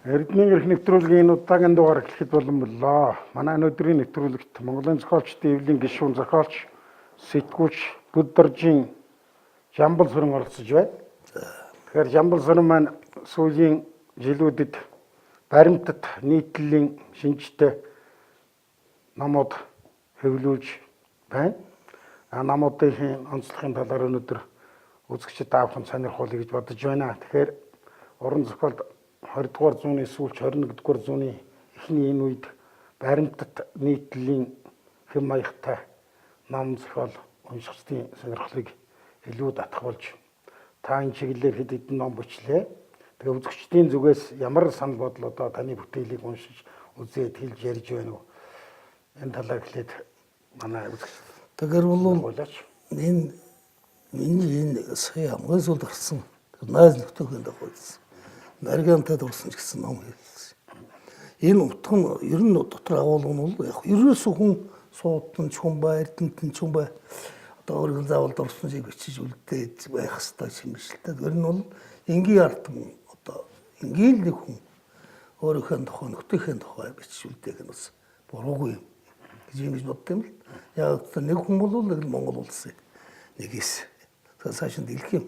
Эрдэнэ эрх нэвтрүүлгийн удаагийн дугаар эхлэхэд боллоо. Манай өнөөдрийн нэвтрүүлэгт Монголын зохиолчдын эвлийн гишүүн зохиолч сэтгүүлч Бүддаржин Жамбал Сүрэн оролцож байна. Тэгэхээр Жамбал Сүрэн маань сүүлийн жилүүдэд баримтат нийтлэлийн шинжтэй намууд хэвлүүлж байна. Намуудын онцлогийн талаар өнөөдөр үзэгчид аавхан сонирхуулъя гэж бодож байна. Тэгэхээр уран зохиолд 20 дугаар зууны сүүлч 21 дугаар зууны эхний энэ үед баримтат нийтлэлийн хэм маягтай ном зохиол уншигчдын сонирхлыг илүү татгуулж та энэ чиглэлээр хэд хэдэн ном бичлээ. Тэгээ үзэгчдийн зүгээс ямар санал бодол одоо таны бүтээлийг уншиж үзээд хэлж ярьж байна уу? Энэ талаар хэлээд манай үзэгч. Тэгэхээр бол энэ миний сая хамгийн сүүлд гарсан найз нөхдөхийн дагуулсан. Наригантад урсан ч гэсэн ном хэлсэн. Энэ утга нь ер нь дотор агуулга нь бол яг ерөөсөө хүн суудсан ч хүн бай, эрдэмтэн ч хүн бай одоо өөрийн заавал дурсан шиг бичиж үлдээд байх хэрэгтэй юм шиг л та. Тэр нь бол энгийн арт хүн одоо энгийн нэг хүн өөрийнхөө тухай нөтөхийн тухай бичиж үлдээх нь бас буруугүй юм гэж ингэж боддог юм л. Яг нэг хүн бол нэг л Монгол улсын нэгээс цаашаа дэлгэх юм.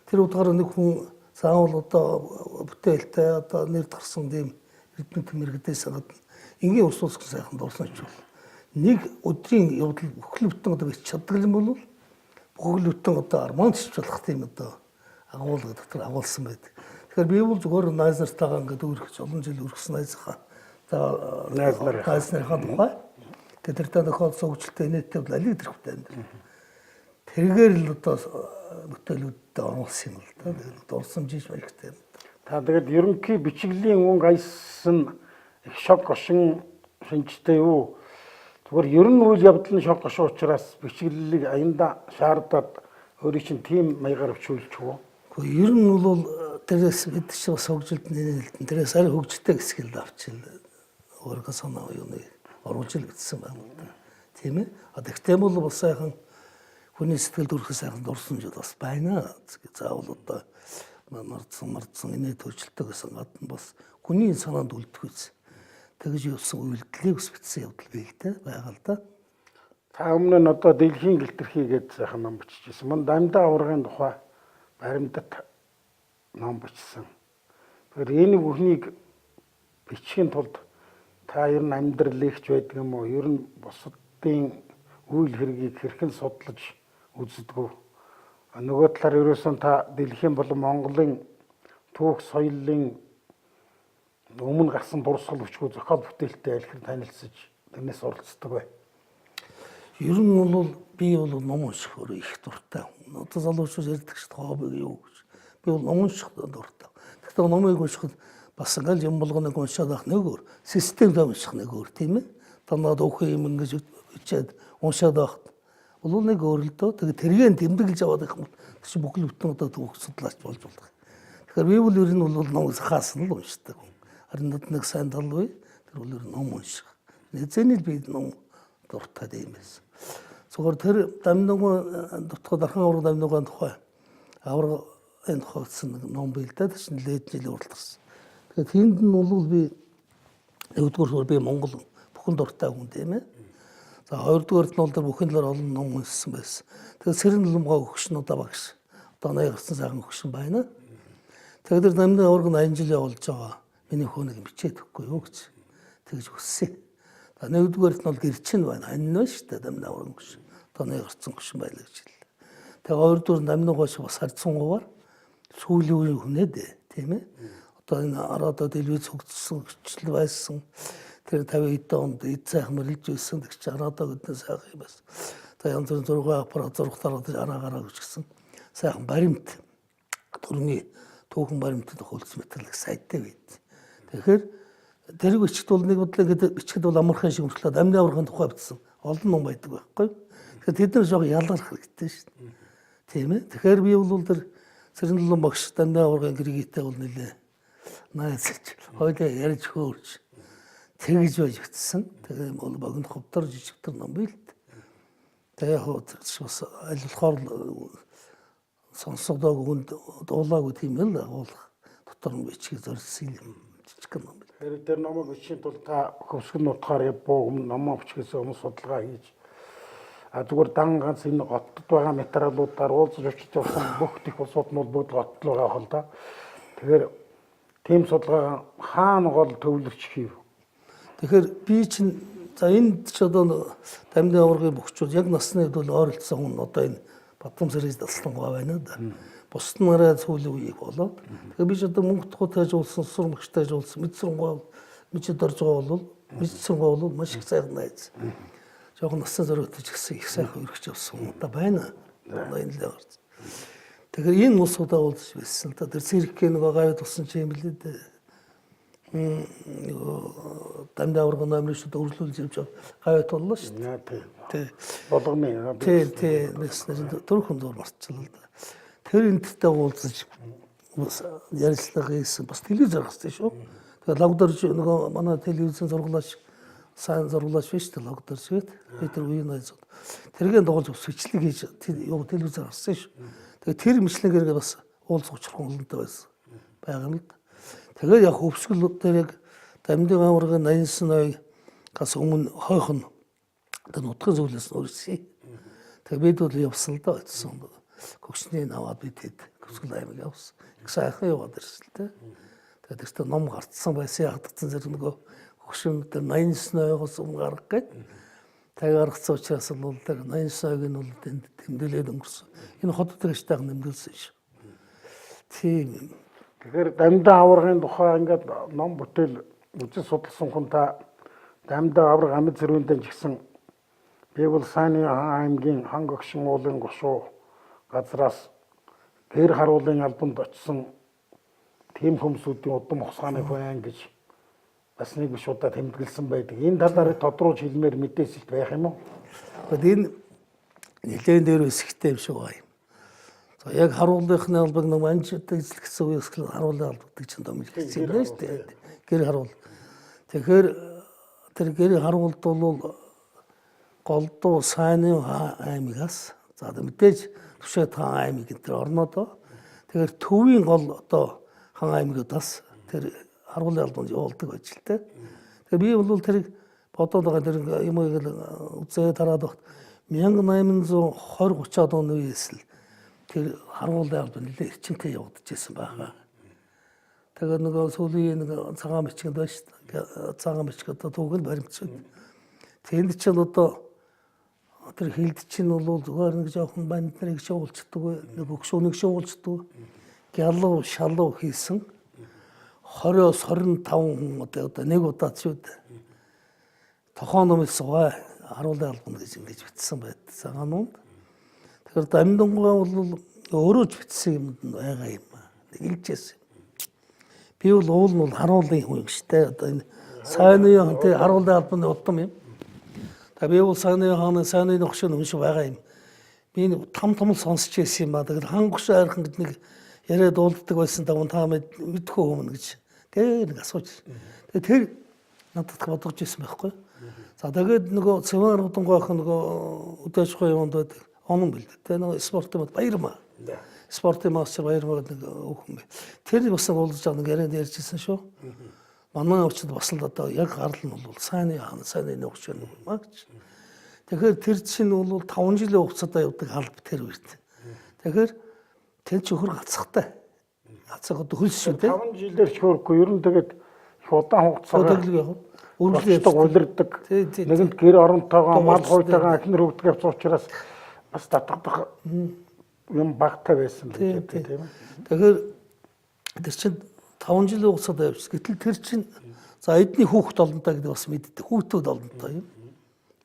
Тэр утгаараа нэг хүн заавал одоо бүтээлтэй одоо нэр дарсан тийм эрдэмтэн мэрэгдээс гадна энгийн ус ус сайхан дурсан ч бол нэг өдрийн явдал бүхэл бүтэн одоо бич чаддаг юм бол бүхэл бүтэн одоо арманч болох тийм одоо агуулга дотор агуулсан байдаг. Тэгэхээр би бол зөвхөн найз нартайгаа ингээд өөрөж олон жил өргөсөн найзхаа за найз нарынхаа тухай тэр та нөхөд сувгчлээ нийтдээ бол алиг төрхтэй юм. Тэргээр л одоо бүтээлүүдэд оруулсан юм л да. Дурсамж иш маягтай юм. Та тэгээд ерөнхий бичиглийн өнгө аясан их шок гошин шинжтэй юу? Зүгээр ер нь үйл явдал нь шок гошин учраас бичиглэлийг аяндаа шаардаад өөрийн чинь тийм маягаар өвчүүлж өгөө. Гэхдээ ер нь бол тэрээс бид ч бас хөгжилд нэлээд тэрээс арай хөгжөлтэй хэсгэл авчил өөргөө санаа юуны оруулж л бичсэн байна. Тийм ээ. Гэхдээ бол бас сайхан хүний сэтгэл төрхөс сайхан дурсан жил бас байна. Заавал одоо мардсан инээ төрчлөлтөө гэсэн гадна бас хүний санаанд үлдэхүйс. Тэгж явсан үйлдэлийг бас бичсэн явдал бий л дээ байгаа л да. Та өмнө нь одоо дэлхийн гэлтэрхий гэж сайхан ном бичижсэн. Мөн дамдаа аваргын тухай баримтат ном бичсэн. Тэгэхээр энэ бүхнийг бичихийн тулд та ер нь амьдралыгч байдаг юм уу? Ер нь бусдын үйл хэргийг хэрхэн судлаж үздэг. Нөгөө талаар ерөөсөн та дэлхийн болон Монголын түүх соёлын өмнө гарсан дурсгал хүчгүй зохиол бүтээлтэй аль хэрэг танилцж тэрнээс оролцдог бай. Ер нь бол би бол ном унших өөрөө их дуртай. Одоо залуучууд ярьдаг шүү дээ хобби юу гэж. Би бол ном унших дуртай. Гэхдээ номыг уншихад бас ингээл юм болгоныг уншаад авах нэг өөр, системд унших нэг өөр тийм ээ. Танаад өөхөө юм ингэж бичээд уншаад авах бол нэг өөр л дөө. Тэгээ тэргээр тэмдэглэж аваад их юм бол чи бүхэл бүтэн одоо түүх судлаач болж болох. Тэгэхээр би бол ер нь бол ном хаасан л уншдаг. Харин нэг сайн тал бай. Тэр бол ер нь ном унших. Нэзэний би ном дуртай юм байсан. Зүгээр тэр дамнуугийн дутгад архан авраг дамнуугийн тухай авраг энэ хооцсон ном бэлдээд чинь лээд жилийн уралдсан. Тэгэхээр тэнд нь бол би нэгдүгээр би Монгол бүхэн дуртай хүн тийм ээ. За хоёрдугаар нь бол тэр бүхэн талаар олон ном уншсан байсан. Тэгэхээр Сэрэн Нулимгай хөгшнүүдээ багш. Одоо наягарсан сайхан хөгшин байна. Тэгэхээр тэр дамнуугийн авраг нь 80 жил явуулж байгаа. Миний хөөнийг бичээд өгөхгүй юу гэж тэгж хүссэн. За нэгдүгээрт нь бол гэрчин байна. Энэ нь шүү дээ дамнаа авраг хөгшин. Одоо наягарсан хөгшин байна гэж хэллээ. Тэгээ хоёрдугаар нь дамнуугаас бас харьцангуйгаар сүүлийн үеийн хүнээ дээ тийм ээ. Одоо энэ араад телевиз хөгжсөн хүчлэл байсан. Тэр 50 эд онд эд сайхан мэрэлж байсан. Тэг чи араадаа гэдээ сайхан юм байсан. За янз бүрийн зураг аппарат зургатаар араагараа үчгсэн. Сайхан баримт төрний түүхэн баримтад хөлс мэтрэлх сайтай байд. Тэгэхээр тэрийг бичгэд бол нэг бодлоо гэдэг бичгэд бол амархан шиг өмчлөөд амны аврахын тухай бичсэн. Олон ном байдаг байхгүй. Тэгэхээр тэд нар жоо ялгарх хэрэгтэй шүү дээ. Тийм ээ. Тэгэхээр би бол тэр Сэрэн Нулимгай багш амны аврахын гэргийтэй бол нэлээ найзч хойлоо ярьж хөөрч тэгж байж битсэн. Тэгээ бол богино хөвтөр жижигтэр ном бий л. Тэгээ бас аль болохоор сонсогдоог хүнд дуулаагүй тийм л агуулга дотор нь бичгийг зорьсон юм. жижиг ном бил. Тэгэхээр тэр номыг бичхийн тулд та хөвсгөн утгаар явбуу номоо бичгээс өмнө судалгаа хийж зүгээр дан ганц энэ готтод байгаа материалуудаар уулзаж очиж явсан бүх тех улсууд нь бүгд готтол байгаа хол да. Тэгэхээр тийм судалгаа хаана гол төвлөрч хийв? Тэгэхээр би чинь за энд ч одоо Дамдын аваргын бөхчүүд яг насны үед бол ойролцоон хүн одоо энэ Бадамсарыг Далслангуй байна да. Бусд нь арай сүүлийн үеийг болоод тэгэхээр би ч одоо Мөнгөтгөө таажуулсан, Сурмагч таажуулсан, Мэдсэрнгуй мичэд орж байгаа бол Мэдсэрнгуй бол маш их сайхан найз. Жохон насны зориулж гисэн их сайхан өргөж явсан юм да байна. Энэ л гарч. Тэгэхээр энэ усудаа уулзж байсан та тэр цэркийн нэг гавьд тусан ч юм билээ дээ. Дамдын аваргын номерыг шууд өргөлүүлж явж гавьд боллоо шүү дээ. Тий. Болгоны. Тий. Нэснэр төрхөн зур марцлаа л да. Тэр энэтэй уулзаж ярилцлага хийсэн бас телевиз гаргасан шүү. Тэгэхээр логдорж нөгөө манай телевизэн зурглаач сайн зурглаач биш үү логдорж гээд би тэр үеийн найзууд тэргийн дугуулж бичлэг хийж юу телевиз гаргасан шүү. Тэгээ тэр мэтлэгээр бас уулзах учрах олонтой байсан байгаа юм л. Тэгээ яг өвсгөл дээр яг Дамдын аваргын 89 гас өмнө хойхон одоо нутгийн зөвлөс өрсөн. Тэгээ бид бол явсан л да очсон. Гөгсний наваад бид хэд Гөсгөл аймаг явсан. Их сайхан яваад ирсэн л дээ. Тэгээд тэртээ ном гарцсан байсан ядгцсан зэрэг нөгөө гөгшин дээр 89-ноос өмнө гаргах гээд тэгээ гаргацсан учраас бол тэр 89-ыг нь бол тэмдэглээд өнгөрсөн. Энэ хотод тэгштэйг нэмгэлсэн шүү. Тийм. Тэгэхээр Дамдын аваргын тухай ингээд ном бүтээл үзэж судалсан хүн та Дамдын аварга амьд зэрүүндээ ч гэсэн би бол Сайны аймгийн хан гөгшин уулын гушуу газраас гэр харуулын албанд очсон тийм хүмүүсийн удам хусгааны хүн гэж бас нэг биш удаа тэмдэглэсэн байдаг. Энэ талаар тодруулж хэлмээр мэдээсэлт байх юм уу? Тэгээд энэ нэлээд дээр өсөхтэй юм шиг байна. За яг харуулгын албаг нэг анчтай эзлэгсэн үеэс харуулгын албаг чинь домжилсэн юм байна шүү дээ. Гэр харуул. Тэгэхээр тэр гэр харуулд бол голдуу Сайны аймагаас за мэдээж Түшээд хаан аймаг энэ төр орноо. Тэгэхээр төвийн гол одоо хаан аймагудаас тэр харуулын албанд явуулдаг байж л тэ. Тэгээ би бол тэрийг бодоод байгаа тэр юм үзээд хараад багт 1820-30-аад оны үеэс л тэр харуулын албанд нэлээд эрчимтэй явагдаж байсан байгаа. Тэгээд нөгөө сүүлийн нэг цагаан бичгэнд байж цагаан бичг одоо түүгэл баримтсан. Тэнд чинь одоо тэр хилд чинь бол зүгээр нэг жоохон банд нарыг шуулцдаг, нэг өгшөөнийг шуулцдаг, гялуу шалуу хийсэн 20-25 хүн одоо нэг удаа ч үд тохон номс гой харуулын албанд гэж ингэж бичсэн байд цагаан номд. Тэгэхээр Дамдангуй бол өөрөө ч бичсэн юм байгаа юм. Илжсэн. Би бол уул нь бол харуулын хүн штэ одоо энэ Сайны харуулын албаны удам юм. Би бол Сайны хааны Сайны нөхшин хүн байгаа юм. Би том сонсч байсан юм ба. Тэгээд хан гүш айрхан гэд нэг яриад уулддаг байсан даван та мэдхүү өмнө гэж. Тэгээ нэг асууж. Тэгээд тэр надад бодож ирсэн байхгүй. За тэгээд нөгөө Цэвэн Рудангойх нөгөө өдөөжгүй юмд байдаг. Онон бэлдээ. Тэгээ нөгөө спортын Баярмаа. Спортын мастер Баярмаа гэдэг нэг хүүхэн бай. Тэр бас уулзж байгаа нэг яриад ярьжсэн шүү. Манай очид бас л одоо яг гарал нь бол Сайны хаан Сайны нөхшин юм аа гэж. Тэгэхээр тэр чинь бол 5 жилийн хугацаанд явдаг алба тэр үед. Тэгэхээр тэр ч өхөр гацхтай. Гацх одоо хөлс шүү дээ. 5 жилээр ч хөрөхгүй ер нь тэгээд их удаан хугацаагаар үргэлжлээд улирдаг. Нэгэнт гэр оронтойгоо мал хуйтайгаа ахнэр хөвдөг явц учраас бас татгадах юм багтай байсан гэж тийм ээ. Тэгэхээр тэр чинь 5 жилийн хугацаанд явж. Гэтэл тэр чинь за эдний хүүхэд олонтой гэдэг бас мэддэг. Хүүхдүүд олонтой юм.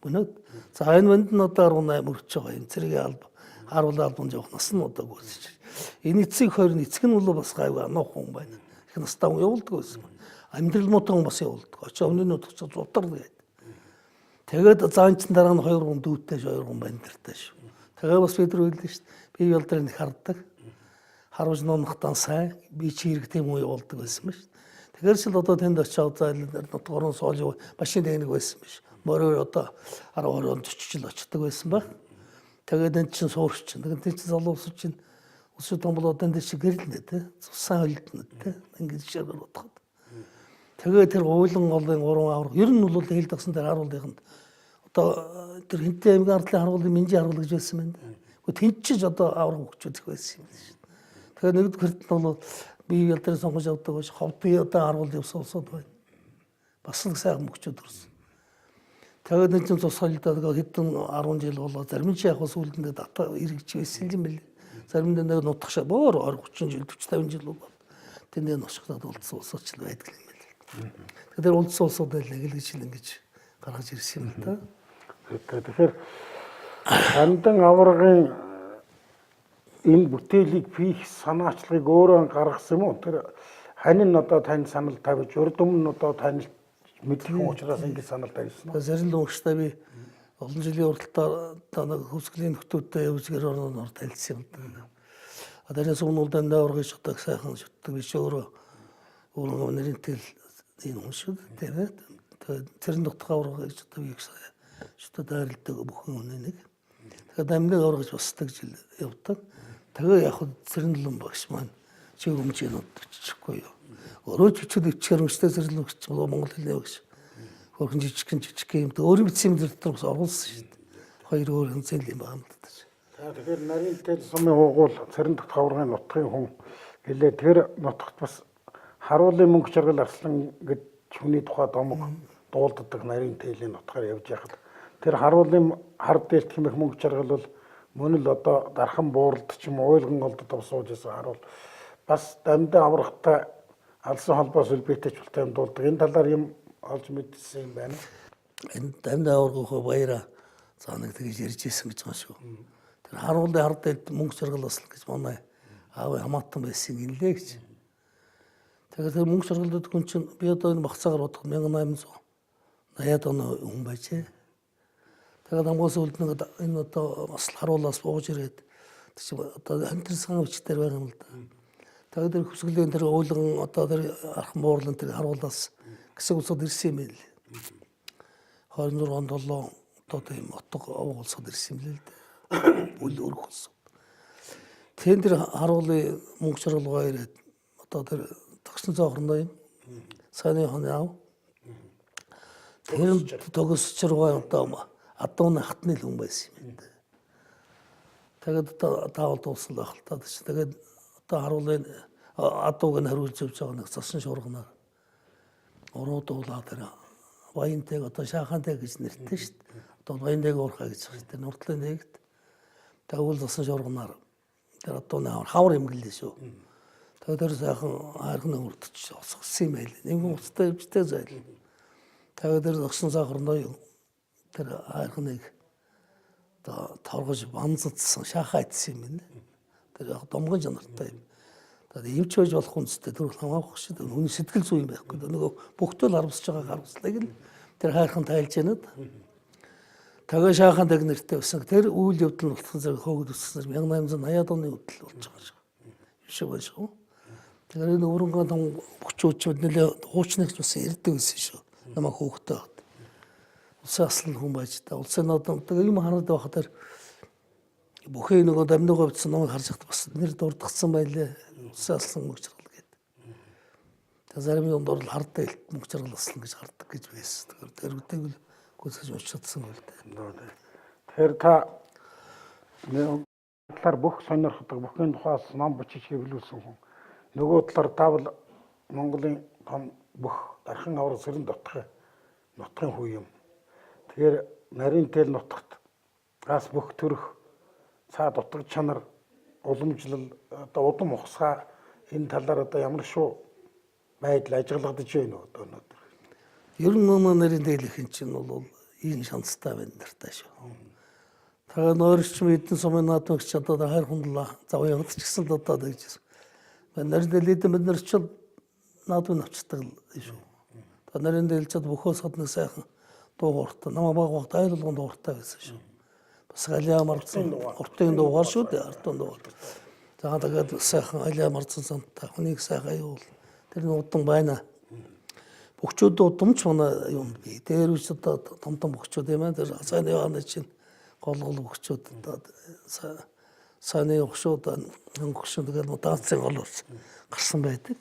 Өнөөд за энэ банд нь одоо 18 өрч байгаа юм. Цэргийн алба харуулын албанд явах нас нь одоо гүйсэж. Энэ эцэг хоёр эцэг нь бол бас гайгүй анох хүн байна. Их настай хүн явуулдаг байсан. Амьдрал муутай хүн бас явуулдаг. Очоо өмнөнүүд очоо зутар гэдэг. Тэгээд заанчин дараа нь 2 хүн дүүтэй 2 хүн бандэртэй шүү. Тэгээ бас бид нар үйлдэн шүү. Би бол тэр нэг харддаг. Харуулж нунахтан сайн би чи хэрэг тийм үе болдог байсан ба шүү. Тэгэхээр ч л одоо тэнд очиод зайлаар нутгорон соолж машин техник байсан биш. Мороор одоо 10 40 жил очдог байсан ба. Тэгээд энэ чинь суурч чинь. Тэгээд тэр чинь залуус чинь өсөд том болоод энэ чинь гэрэлнэ тэ. Цусан хөлднө тэ. Ингээд шийдэл бодоход. Тэгээ тэр уйлан голын 3 авраг ер нь бол хэл тагсан дээр харуулганд одоо тэр Хинтээ аймгийн ардлын харуулгын Минжи харуулга гэж байсан байна. Гэхдээ тэнцэж одоо авраг хөгжөөд их байсан юм шүү. Тэгээ нэгдүгээрт нь бол бие ялдрын сонгож авдаг гэж ховдын одоо харуулгын явсан улсууд байна. Бас нэг сайхан хөгжөөд ирсэн. Тэгээд нэг юм цус солилдоод хэдэн 10 жил болоо зарим нь яг сүүлдээ дата эргэж байсан юм бэл. Зарим нь нэг нутгашаа боор 30 жил 40 50 жил болоо. Тэндээ ношгодод улс улсуучлал байдаг юм бэл. Тэгэхээр улс улсууд л ингэж гаргаж ирсэн юм л да. Тэгэхээр хандан аваргын энэ бүтээлийг хийх санаачлагыг өөрөө гаргасан юм уу? Тэр хань нь одоо тань санал тавьж, урд өмнө одоо тань мэдэх учраас ингэ санал тавьсан. Зарим л ууштай би олон жилийн урталтаар нэг хөвсгөлийн нөтөдтэй явж гэр орноор танилцсан юм да. Адарын сумнууд аваргын шатаг сайхан шатдаг биш өөрөө нэрнтэй энэ хүн шүү дээ. Тэрэн дотор аварга гэж одоо их шатад дайралдаг бүхэн үнэ нэг. Тэгэхээр амьд аваргаж басдаг жил явдаг. Тэгээ яг зэрэнлэн багш маань чи өмчнүүд бичихгүй юу. Өөрөө чичүүд ичгээр өмчтэй зэрэнлэн багш Монгол хэлний багш. Хөрхөн жижиг юм. Өөрийн бичсэн юм дотор бас оруулсан шүү дээ. Хоёр өөр хэмжээл юм байна л да. Тэгэхээр нарийн тэл сумын уугуул цэрэн дот хаврын нутгийн хүн гэлээ тэр нутагт бас харуулын мөнгө чаргал арслан гэж хүний тухай домог дуулддаг нарийн тэлийн нутгаар явж яхад тэр харуулын хар дээлт хэмэх мөнгө чаргал бол мөн л одоо дархан бууралд ч юм уйлган голдод сууж байсан харуул бас дамдаа аврагтай алсын холбоос үлбэтэй ч болтой юм дуулдаг. Энэ талаар юм олж мэдсэн юм байна. Энэ дамдаа аврагын баяра цаа нэг тэгж ярьж ирсэн гэж байгаа шүү. Тэр харуулын хар дээлт мөнгө чаргал асл гэж манай аав хамаатан байсан юм лээ гэж. Тэгэхээр тэр мөнгө чаргалд хүн чинь би одоо энэ багцаагаар бодоход 1880-аад оны хүн байжээ. Тэгээд хамгаас үлд нэг энэ одоо бас харуулаас бууж ирээд тэр чинь одоо хамтрсан хүчтэй байгаа юм л да. Тэгээд тэр хөсгөлийн тэр уулган одоо тэр архан буурлын тэр харуулаас хэсэг усууд ирсэн юм байл. 26 онд болоо одоо тийм отго овголсод ирсэн юм л да. Үл өрх болсон. Тэр харуулын мөнгө чаргалгаа ирээд одоо тэр тагсан цаохорной сайны хоны ав. Тэр тогос чаргаа одоо адууны хатны л хүн байсан юм да. Тэгээд таавал дууссан байх л та. Тэгээд одоо харуулын адууг нь хариулж явж байгаа нэг цасан шуурганаар уруу дуулаад тэр баянтайг одоо шахантай гэж нэртэй шүү дээ. Одоо баянтайг уурхаа гэж байна. Тэр нурдлын нэгт тэгвэл цасан шуурганаар тэр адууны хавар имгэлээ шүү. Тэгээд тэр сайхан хайрхны урдч осгосон юм байл. Нэгэн уцтай өвчтэй зайл. Тэгээд тэр зогсон сахарной тэр хайрхныг одоо торгож банзадсан шахаа идсэн юм байна. Тэр яг домгон жанартай юм. Тэгээд эмч байж болох үнэстэй тэр хамаах шүү дээ. Хүний сэтгэл зүй юм байхгүй. Нөгөө бүгдөө харамсаж байгаа харамслыг л тэр хайрхан тайлж яанад. Тэгээ шахаан даг нэртэй байсан. Тэр үйл явдал нь болсон зэрэг хөөгд өссөн 1880-аад оны үйл болж байгаа шүү. Биш үү шүү. Тэгэхээр энэ өрөнгөө том бүчүүд нэлээ хуучныг ч бас ирдэг байсан шүү. Намайг хөөгтэй бат. Улсын аслан хүн байж та. Улсын одоо юм хараад байхад тэр бүхий нөгөө дамнуугаа бичсэн номыг харж байхад бас нэр дурдгсан байлээ. Улсын аслан мөнгө чаргал гэдэг. Тэгээ зарим юм дурл хардаа илт мөнгө чаргал аслан гэж хардаг гэж байсан. Тэр үдэг л гүйцэж очсон байл дээ. Тэгэхээр та талаар бүх сонирхдаг бүхний тухайс ном бичиж хэвлүүлсэн хүн. Нөгөө талаар тавал Монголын том бүх дархан аврал сэрэн дотхой нутгийн хүү юм. Тэгэхээр нарийн тэл нутагт газ бүх төрөх цаа дутаг чанар уламжлал одоо удам ухсаа энэ талаар одоо ямар шүү байдал ажиглагдаж байна уу одоо өнөөдөр. Ер нь нарийн тэл чинь бол ийм шанстай байна нартай шүү. Тэгээ нойрч мэдэн сумын наадмагч одоо хайр хундлаа зав ягд ч гэсэн одоо гэж. Нарийн тэл бид нар ч наадмын авчдаг шүү. Тэгээ нарийн тэл чад бөхөөс хадны сайхан дуугартай намаа баг багт айлгын дуугартай байсан шүү. Бас алиа марцсан уртын дуугар шүү дээ артын дуугар. За тэгээд сайхан алиа марцсан сантай хүнийг сайхан юу тэр нь удан байна. Бөхчүүд удамч манай юм би. Тэр үс одоо том бөхчүүд юм аа тэр сайны яаны чинь гол бөхчүүд одоо сайны өгшүүд өнгөшүүд тэгэл данцын гол гарсан байдаг.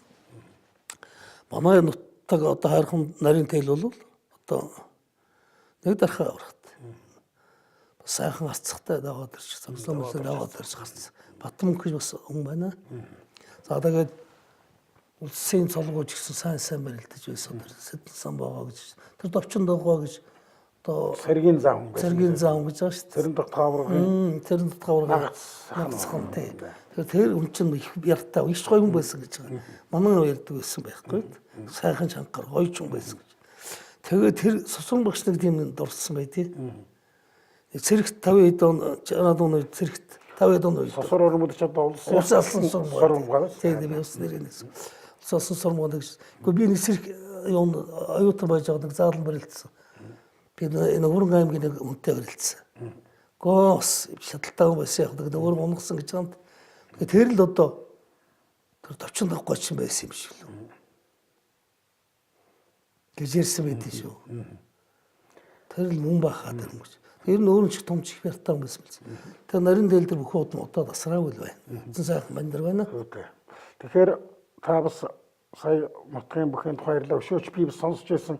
Манай одоо хайрхан нарийн тэл бол одоо нэг дарахаа аврагт. Бас сайхан арцахтай дагаад ирж самслам үлээ дагаад ирж гарсан. Батмөнх гэж бас хүн байна. За тэгээд улсын цолгооч гэсэн сайн барилдаж байсан. Сэдэн сан байгаа гэж. Тэр довчон догоо гэж одоо Сэргийн зам хүн. Сэргийн зам гэж байгаа шүү дээ. Тэрэн дот таврын. Тэрэн дот таврын нагцхан тий. Тэр хүн чинь их яртаа их гоё хүн байсан гэж байгаа. Манай ярьдаг байсан байхгүй. Сайхан чангаар гоё ч хүн байсан гэж. Тэгээд тэр сусан багш нэг тийм дурсан бай тий. Цэрэгт 50 он 60 он үед цэрэгт 50 он үед Сосор өрмөдөж одоо улсын алсан сурм байгаа. тийм би ус нэрнээс улсын алсан сурм гэж. Гэхдээ би нэг цэрэг юм аюутар байж байгаа нэг заалан барилдсан. Би энэ Хөрөнгө аймгийн нэг хүнтэй барилдсан. Гос шаталтаа байсан яг нэг өөр унгасан гэж байгаа юм. Тэр л одоо тэр товчон дахгүй ч юм байсан юм шиг л. Гэж ярьсан байдэн шүү. Тэр л мөн бахаад юм гэж. Тэр нь өөрөө ч том чих яртаа юм байсан биз. Тэр нарийн дээл дээр бүх удаад асраагүй л байна. Эзэн сайхан бандар байна. Тэгэхээр та бас сая нутгийн бүхэнд баярлалаа. Өшөөч би бас сонсч байсан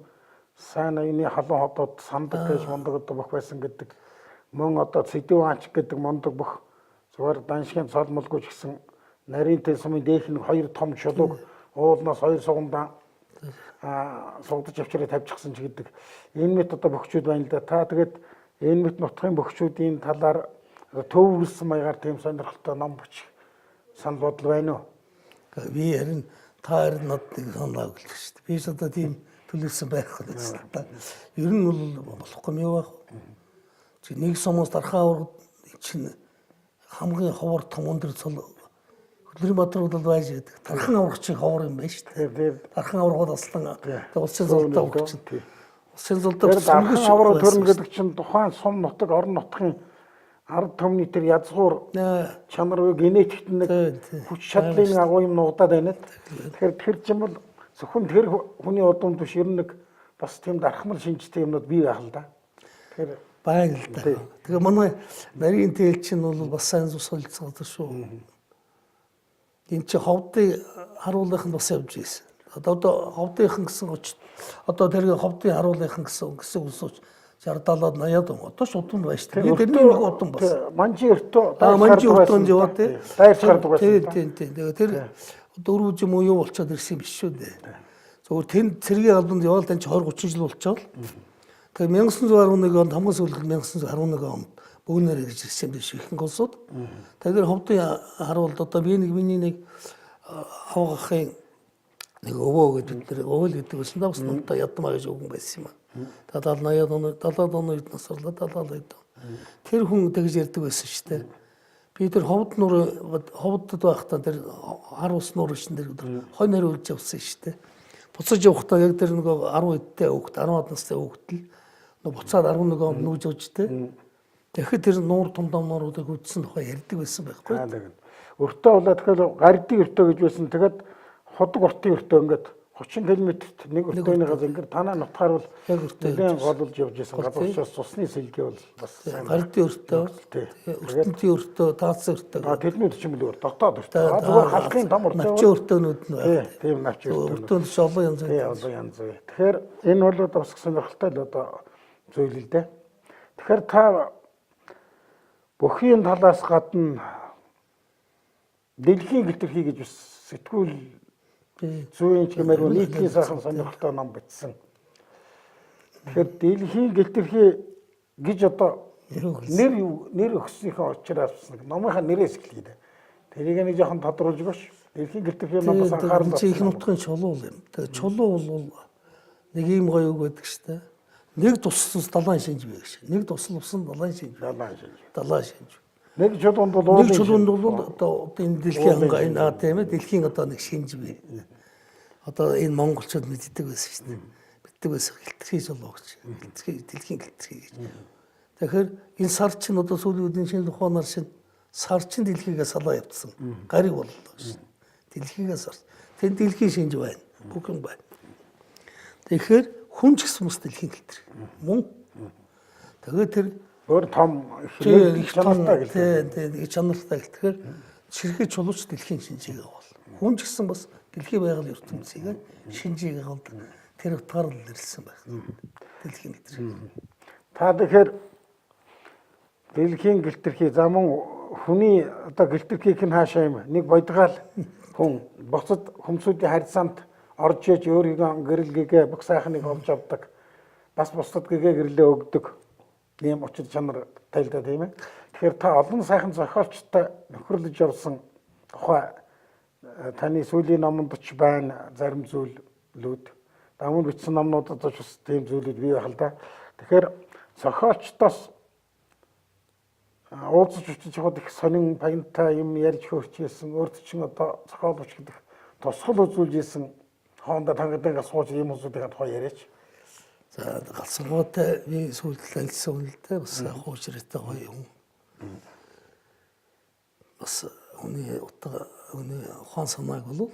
сайн аяны халуун хотод сандаг гэж мондог одоо бүх байсан гэдэг. Мөн одоо Цэдэв анч гэдэг мондог бүх зүгээр даншгийн цолмолгүйч гэсэн нарийн тэл сумын дээх нэг хоёр том чулууг уулнаас хоёр сугамдаа суудаж авчираа тавьчихсан ч гэдэг. Энэ мэт одоо бөхчүүд байна л да. Та тэгээд энэ мэт нутгийн бөхчүүдийн талаар төвөглөсөн маягаар тийм сонирхолтой ном бичих санал бодол байна уу? Би харин та харин надад санаа өглөө шүү дээ. Би ч одоо тийм төлөвсөн байх гэсэн. Ер нь бол болохгүй юм яах вэ? Чи нэг сумаас дарахаа аврагд чинь хамгийн ховор том өндөр цол Хөдөлмөрийн бодрууд бол байж байдаг. Дархан аврагч чинь ховор юм байна шүү дээ. Дархан аврагууд аслан улсын золтой өгч чинь. Улсын золтой дархан авраг төрнө гэдэг чинь тухайн сум нутаг орон нутгийн ард түмний тэр язгуур чанар уу генетикт нэг хүч чадлын агуу юм нуугдаад байна л. Тэгэхээр тэр чинь бол зөвхөн тэр хүний удамд биш ер нь нэг бас тийм дархмал шинжтэй юмнууд бий байх л да. Тэгэхээр байна л да. Тэгээ манай нарийн тэл чинь бол бас сайн зүс солилцоотой шүү. Энэ чи ховдын харуулгын бас явж ирсэн. Одоо ховдынхан гэсэн очт одоо тэр ховдын харуулгын гэсэн үсүүч 60 70 80 он одоо ч удам байж тээ. Тэрний нэг удам бас. Манжи өртөө манжи өртөөнд яваа тээ. Дайрч гардаг байсан. Тийм. Тэгээ тэр дөрөв жим уу юу болчиход ирсэн юм биш шүү дээ. Зөвхөн тэн цэргийн албанд яваал тань 20 30 жил болчихвол. Тэгээ 1911 онд хамгийн сүүлд 1911 онд бөөнөр гэж ирсэн юм биш ихэнх улсууд. Тэгэхээр ховдын харуулд одоо миний нэг хавгахын нэг өвөө гэдэг бид нар өвөл гэдэг байсан да бас нутаа ядмаа гэж өгөн байсан юм аа. 70 оны үед насрлаа 70 үед. Тэр хүн тэгж ярьдаг байсан шүү дээ. Би тэр ховдод байхдаа тэр хар ус нуур шин тэр хонь хариулж явсан шүү дээ. Буцаж явахдаа яг тэр нэг 10 эдтэй өгт 10-аад настай өгтөл буцаад 11 онд нүүж өгчтэй. Тэгэхэд тэр нуур томдомнуудыг үдсэн тухай ярьдаг байсан байхгүй. Өртөө болоо тэгэхээр гардын өртөө гэж байсан. Тэгээд ходог уртын өртөө ингээд 30 км-т нэг өртөөний газ ингээд танаа нутгаар бол нэлээд голуулж явж байсан. Гадуурчаас цусны сэлгээ бол бас гардын өртөө, өртөнтийн өртөө, таацсан өртөө. Тэрнүүд ч юм уу дотоод өртөө. Зүгээр халахын том өртөө. Навчийн өртөөнүүд нь байна. Тийм навчийн өртөө. Өртөөнд ч олон янз байна. Олон янз байна. Тэгэхээр энэ бол бас сонирхолтой л одоо зүйл л дээ. Тэгэхээр та бүхийн талаас гадна дэлхийн гэлтэрхий гэж бас сэтгүүл зүйн чимээр нийтийн сайхан сонирхолтой ном бичсэн. Тэгэхээр дэлхийн гэлтэрхий гэж одоо нэр өгснөхийн учраас номынхаа нэрээс эхлэе. Тэрийг нэг жоохон тодруулж өгөөч. Дэлхийн гэлтэрхий ном бас анхаарал. Их нутгийн чулуу юм. Тэгээ чулуу бол нэг юм гоё үг байдаг шүү дээ. Нэг туссан далайн шинж бай гэж. Нэг туссан далайн шинж. Далайн шинж. Нэг чулуунд бол одоо энэ дэлхийн хангайна тийм ээ дэлхийн одоо нэг шинж бай. Одоо энэ монголчууд мэддэг байсан шүү дээ. Мэддэг байсан гэлтэрхий чулуу гэж. Дэлхийн гэлтэрхий гэж. Тэгэхээр энэ сар чинь одоо сүүлийн үеийн шинэ ухаанаар шинэ сар чинь дэлхийгээ салаа явуулсан. Гариг боллоо шүү дээ. Дэлхийгээ сар. Тэр дэлхийн шинж байна. Бүхэн байна. Тэгэхээр хүн ч гэсэн бас дэлхийн гэлтэр. Мөн. Тэгээд тэр өөр том их чанартай гэлтэр. Тэгээд чанартай гэлтэр. Ширхэг чулууч дэлхийн шинжийг авал. Хүн ч гэсэн бас дэлхийн байгаль ертөнцийг шинжийг авалдаг тэр утгаараа л ирсэн байх. Дэлхийн гэлтэр. Та тэгэхээр дэлхийн гэлтэрхий замун хүний одоо гэлтэрхийх нь хаашаа юм? Нэг бодгаал хүн бусад хүмүүсийн харьцаанд орж иж өөрийнхөө гэрэл гэгээ бүх сайхныг олж авдаг. Бас бусдад гэгээ гэрлээ өгдөг. Ийм учир чанар тайлдаа тийм ээ. Тэгэхээр та олон сайхан зохиолчтой нөхөрлөж явсан тухай таны сүүлийн номонд ч байна зарим зүйлүүд. Дамун бичсэн номнуудад ч бас тийм зүйлүүд бий байх л да. Тэгэхээр зохиолчдоос уулзаж үчиж явахад их сонин баянтай юм ярьж хөрчээсэн өөрт чинь одоо зохиол бичих гэдэг тусгал үзүүлжсэн хоорондоо тангадаа сууж ийм хүмүүсийн тухай яриач. За галсангуутай би сүүлдээ альсан үнэлтэй бас хуучраатай гоё юм. Бас хүний утга хүний ухаан санааг бол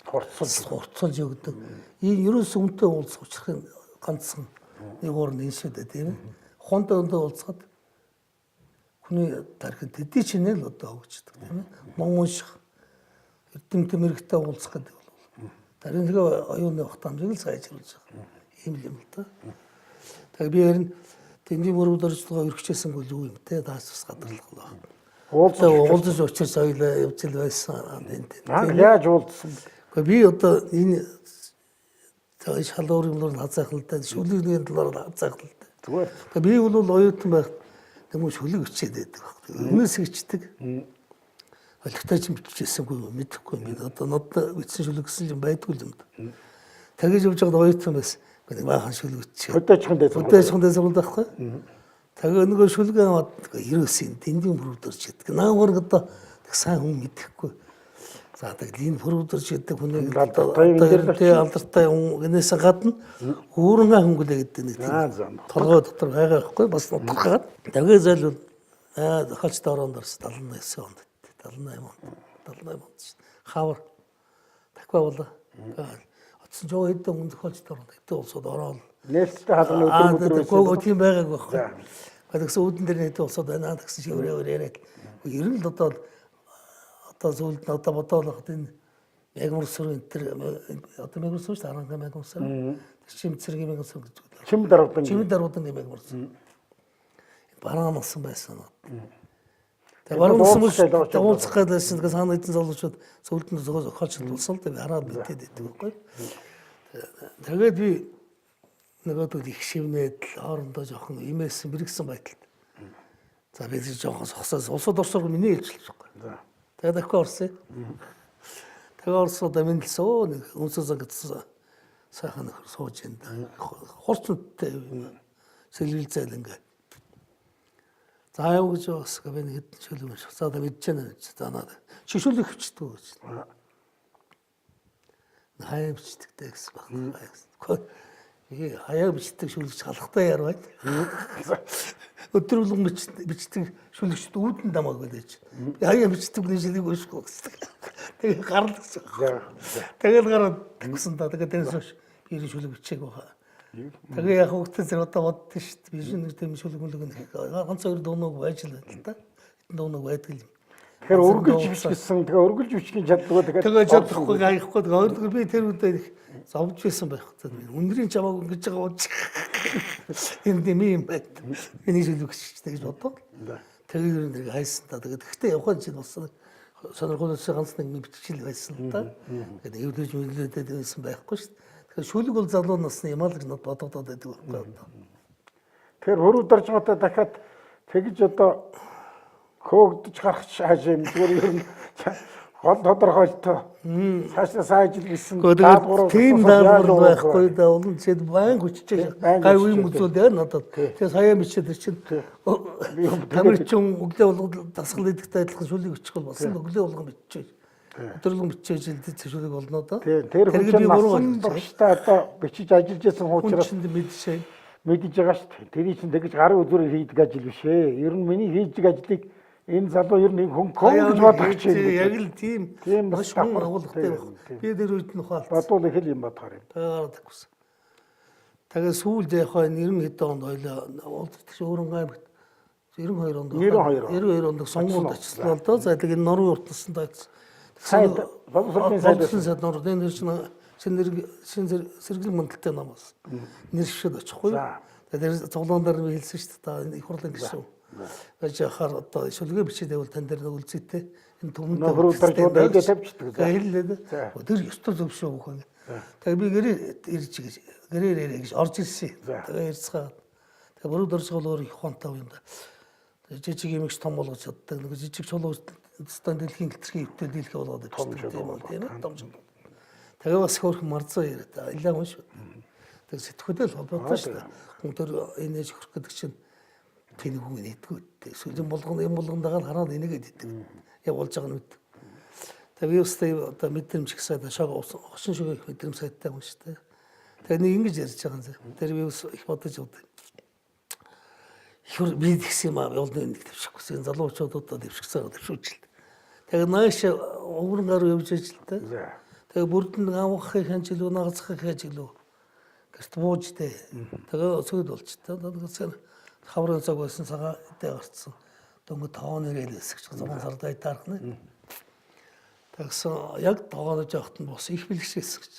хурцлж өгдөг. Энэ ерөөс үнтэй уулзах учрах ганцхан нэг уурн энэ шүү дээ тийм ээ. Ухаантай өнтэй уулзахад хүний тархинд төдий чинээ л одоо өгчдөг тийм ээ. Ном унших эрдэмтэн мэрэгтэй уулзах гэдэг бол дарин нэг оюуны ухааныг л сайжруулж байгаа юм л та. Тэгээ би харин тэндийн мөрөд оржлогоо өргөчөөсөнгөө юу юм те таас бас гадарлаа. Уулзаж очир соёлоо явж л байсан энэ. Яаж уулзсан? Гэхдээ би одоо энэ шалуурын бол хазаахалтай шүлэгний талаар хазаахалтай. Зүгээр. Би бол оюутан байх юм шүлэг өчээд байдаг байхгүй. Өмнөөс хичдэг. Олигтой ч бичижсэнгүй мэдэхгүй би одоо надад бичсэн шүлэг гэсэн юм байдгүй юм. Тэгэж явж байгаа оюутан байсан. Нэг баахан шүлэг өчөө. Хөдөөчхөндөө суралт байхгүй. Тэгээ нөгөө шүлгээ аваад ерөөсийн тэндийн бүрдэрч яддаг. Наагаар одоо сайн хүн мэдэхгүй. За тэгээд энэ бүрдэрч яддаг хүний алдартай хүн гэнээс гадна өөрөнгөө хөнгөлөө гэдэг нэг тийм толгой дотор байгаа байхгүй бас нутгаад. Тэгээ зайлвал зохиолчтой ороонд орсон 79 онд. 78 онд. Хавар таква болоо. Отсон жоо хэдэн хүн зохиолчтой ороонд хэдэн улсууд ороод нээлттэй хаалганы өдөр өдөр тийм байгааг байхгүй. Гэхдээ үүдэн дээр хэдэн улсууд байна гэсэн шиврээр яриад. Ер нь л одоо зүйлд одоо бодоолоход энэ мегмурсур энэ төр одоо мегмурсур шүү дээ аранга мегмурсур. Чим цэргийн мегмурсур гэж байна. Чим даруудан мегмурсур. Бараан болсон байсан. Тэгээ баруун хүмүүс уулзах гэдсэн тэгээ санаа эдэн залуучууд зөвлөдөн зохиолч болсон л дээ хараад мэдээд байдаг байхгүй. Тэгээд би нөгөөдөл их шивнээд хоорондоо жоохон имээсэн бэргсэн байдалд. За би жоохон сохсоос улсад орсоор миний хэлж байхгүй. Тэгээд ахиу орсон. Тэгээд орсоо дамжлаа нэг үнсээс гэсэн сайхан нөхөр сууж энэ хурцтай сэлгэл зайл ингээ. За яа гэж бас би нэг хэдэн шүлэг маш цаадаа мэдэж байна. За наад шишүүлэх хвчдэг гэж. Хаяа бичдэгтэй гэсэн баг. Хаяа бичдэг шүлэгч халахтай яар байна. Өдрөлгөн бичдэг шүлэгчд үүдэн дамааг байлаач. Би хаяа бичдэг нэг шүлэг өшгөө гэсэн. Тэгээ гарлаа. Тэгээд гараад тагсан та. Тэгээд тэрс би шүлэг бичээг байгаа. Тэгээ яг хөвгтэн зэрэг одоо боддоо шүү дээ. Би шинэ тийм шүлэг ганц хоёр дуунаг байж л байна л да. Хэдэн дуунаг байдаг юм. Тэгэхээр өргөлж бичсэн. Тэгээ өргөлж бичих чаддгүй. Тэгээ чадахгүй аяхгүй. Өөрөөр би тэр үедээ зовж байсан байх. Өндрийн чамааг ингэж байгаа уу? Энд юм байт. Миний шүлэг гэж боддог. Тэгээ нэг хайсан та. Тэгээ тэгтээ явах чинь болсон. Сонирхолтой ганц нэг биччихэл байсан л да. Тэгээ эвдэж мүлдээд байсан байхгүй шүү дээ. Шүлэг бол залуу насны юм аа л гэж над бодогдоод байдаг байхгүй. Тэгэхээр хөрөв даржмаатай дахиад тэгж одоо хөөгдөж гарах хааш юм зүгээр ер нь гол тодорхойлтоо цаашдаа сайжил гэсэн даалгавар тийм даалгавар байхгүй да олон зэд баян хүчтэй гай үеийн үзүүл яа надад тэгээ сая бичээд чинь тамирчин өглөө болгоод дасгал идэхтэй адилхан шүлэг бичих бол болсон өглөө болгон биччихэж өдрөлгөн бичиж илдэж шүлэг болно да тэр би насан туршдаа одоо бичиж ажиллаж байсан хуучраас мэдэж байгаа шүү дээ тэрий чинь тэгж гарын үзүүрээр хийдэг ажил биш ээ ер нь миний хийдэг ажлыг энэ залуу ер нь хүн гэж бодох чинь яг л тийм маш хүн агуулгатай байх. Би тэр үед нь ухаалт. Бодвол их л юм бодохоор юм. Тэгсэн. Тэгээ сүүлд яг 90 хэдэн онд ойлоо уулздаг өөрөнгөө аймагт 92 онд 92 онд сонгуульд очлоо л доо. За тэгээ Норвын уртасанд Сайд боловсролын сайд боловсролын сайд нор энэ шин сэргэл мандалтай намаас нэршээд очихгүй. Тэгээд цуглаан дээр би хэлсэн шүү дээ. Их хурлын гишүүн. Байж хахаар одоо шүлгээ бичээд байвал тань дээр нэг үлзийтэй энэ түмэнтэй нөхрүүдэрчүүд хэлээ тавьчихдаг. Хэллээ. Тэр ёстой зөв шүү хөө. Тэгээд би гэрээр ирээ гэж орж ирсэн. Тэгээд ярьцгаа. Тэгээд бүрд орсголоор их хонтаа юм да. Жижиг юмш том болгож чаддаг. Нэг жижиг чулуу станд дэлхийн гэлтэрхий хөвтөл дийлхэ болоод ирсэн тийм үү тийм үү. Тэгээ бас хөрх марзаа яриад илаа юм шүү. Тэгээ сэтгүүлэл холбоотой шүү дээ. Хүн төр энэ ээж хөрх гэдэг чинь тэнэг хүн нэгдгүү. Сүлжин болгоно юм болгондагаар хараад энийгээд идэг. Явуулж байгаа нь үт. Тэгээ юустай одоо мэдрэмж ихсаад шаг осон шог их мэдрэмж сайттай хүн шүү дээ. Тэгээ нэг ингэж ярьж байгаа юм. Тэр би их бодож удаа. Хөр бид гисэн юм аа явуулны нэг төвшөхгүйсэн залуучуудаа төвшгсөн төвшүүлж. Тэгээ нааш өвөрн гар явж ажилладаг. Тэгээ бүрдэн авахыг ханчлуу нагацхыг хажиглуу. Гэрт буужтэй. Тэгээ сүйд болчтой. Тэгээд хаврын цаг байсан цагаа идэ гарцсан. Дөнгө тоон нэрэлээс гэж 6 сард айтаархна. Тэгсэн яг тоонож явахт нь бос их бэлгшээс гэж.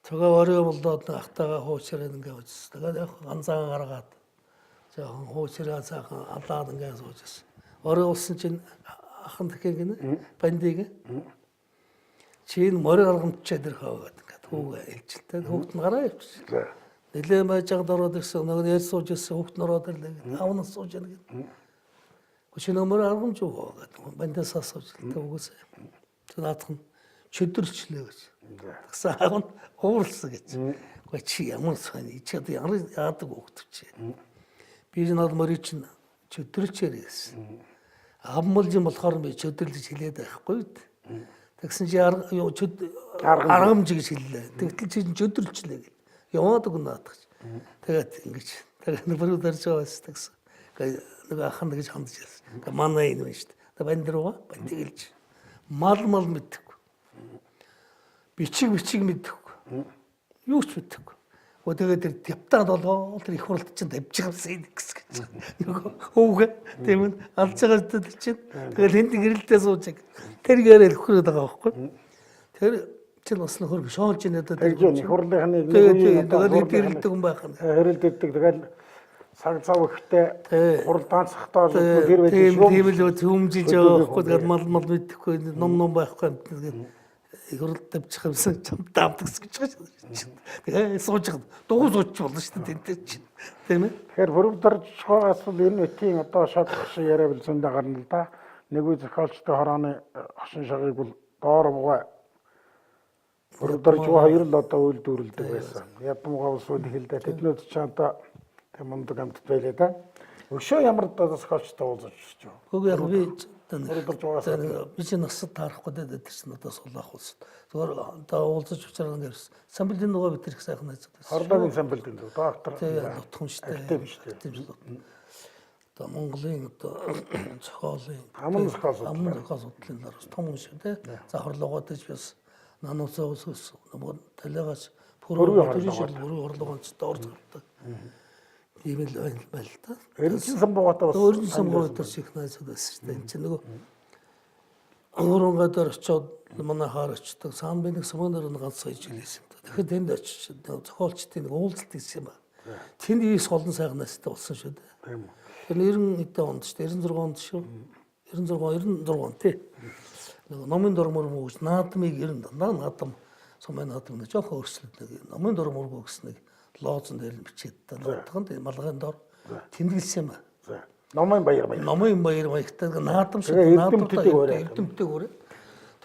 Тэгээ орой болдоод ахтаага хуучраад ингээ үзсэн. Тэгээд яг ганцаа гаргаад жоохон хуучраа цаахан алаад ингээ суужсэн. Орой болсон чинь ахын дахин гинэ бандиг чинь морь аргамтчаад ирэх хаагаад ингээ хүүгээ хэлжилтэй хүүхд нь гараа явчихсан. Нилээ байжгаад ороод ирсэн нэг ярьж сууж ирсэн хүүхд нь ороод ирлээ. Аавнаас сууж яана гэдэг. Өчигдөр морь аргамч юу гэдэг. Бандаас асууж илтээ үгүйсэ. Наадах нь чөдөрлчлээ гэж. Тэгсэн аав нь ууралсан гэж. Гэхдээ чи ямар сони чи одоо яадаг хүүхд чи. Би над морь чинь чөдөрлчээр гэсэн. Аммалжин болохоор би чөдөрлөж хэлээд байхгүй. Тэгсэн чи аргамж гэж хэллээ. Тэгтэл чи чөдөрлчлээ гэл. Яваад үг наадах. Тэгээд ингэж тэгээд бүрд дарж байгаас тэгсэн. Нэг ахын гэж хандж ирсэн. Манай энэ шүү дээ. Банд руугаа банд гэлж мал мэддэг. Бичиг мэддэг. Юу ч мэддэг. Тэгээд тэр тяптаад болоо тэр их хурлд чинь тавьж гавсан гэсэн. Нөгөө тийм үү алж байгаа тэр чинь тэгэл энд гэрэлдээ сууж тэр гэрэл хөрөөд байгаа байхгүй. Тэр чинь бас нөхөр шоолжийнэ одоо тэр их хурлынхны нэг тэгээд гэрэлдэг хүн байх нь. Хэрэлддэг тэгэл цаг цав ихтэй хурал даанцахтаа гэр байдаг шүү. Тийм л төмжилж байгаа байхгүй. Тэгээд мал мэдэхгүй ном байхгүй. Тэгээд их хурл тавьчих юмсан чамтай авдагс гэж байгаа шүү. Тэгээ сууж дугуй сууч болно шүү дээ тэнтэй чинь. Тийм ээ. Тэгэхээр бүрдэрж байгаас энэ үтийн одоо шатах шиг яриа билсэндээ гарна л да. Нэг үе зохиолчтой хорооны хошин шагыг бол доор бугаа бүрдэрж байгаа хоёр л одоо үйлдвэрлэдэг байсан. Ядмугаа улсууд хэлдэ тэднүүд ч одоо тийм мундаг амт байлаа да. Өшөө ямар одоо зохиолчтой уулзаж шүү дээ. Гүг яг би би чинь насад таарахгүй дээ тэр чинь одоо сулаах улс. Зүгээр одоо уулзаж уучраа ингээрс. Самбилын нөгөө бид их сайхан найзууд байсан. Хордогийн самбилын нөгөө доктор. Тийм нутхан шүү дээ. Одоо Монголын одоо зохиолын аман зохиолын судлалын дараас том юм шиг тий. За хорлогоод ч бас нануцаа ус нөгөө талаагаас бүрэн хорлогоонч доор гардаг. Тийм л байл та. Эрдэнэс самбуугатай бас. Эрдэнэс самбуугатай их найзууд байсан шүү дээ. Энд чинь нөгөө өөрөнгөдөр очиод манай хаар очдог. Саан би нэг самуунаар нэг ганц сая жил хийсэн. Тэгэхэд тэнд очиж зохиолчдын нэг уулзалт хийсэн юм ба. Тэнд ийс олон сайхан найзтай болсон шүү дээ. Тийм үү. Тэр 90 эдэн онд шүү дээ. 96 онд шүү. 96 тий. Номын дурмөр мөгж наадмыг 90 дандаа наадам сумын наадам нэг жоохон өөрчлөлт нэг номын дурмөр гэсэн нэг лоозон дээр бичээд таадхан тийм малгайн дор тэмдэглэсэн юм ба. Номын баяр маягтай наадам шиг наадамтай эрдэмтдэг өөрөө.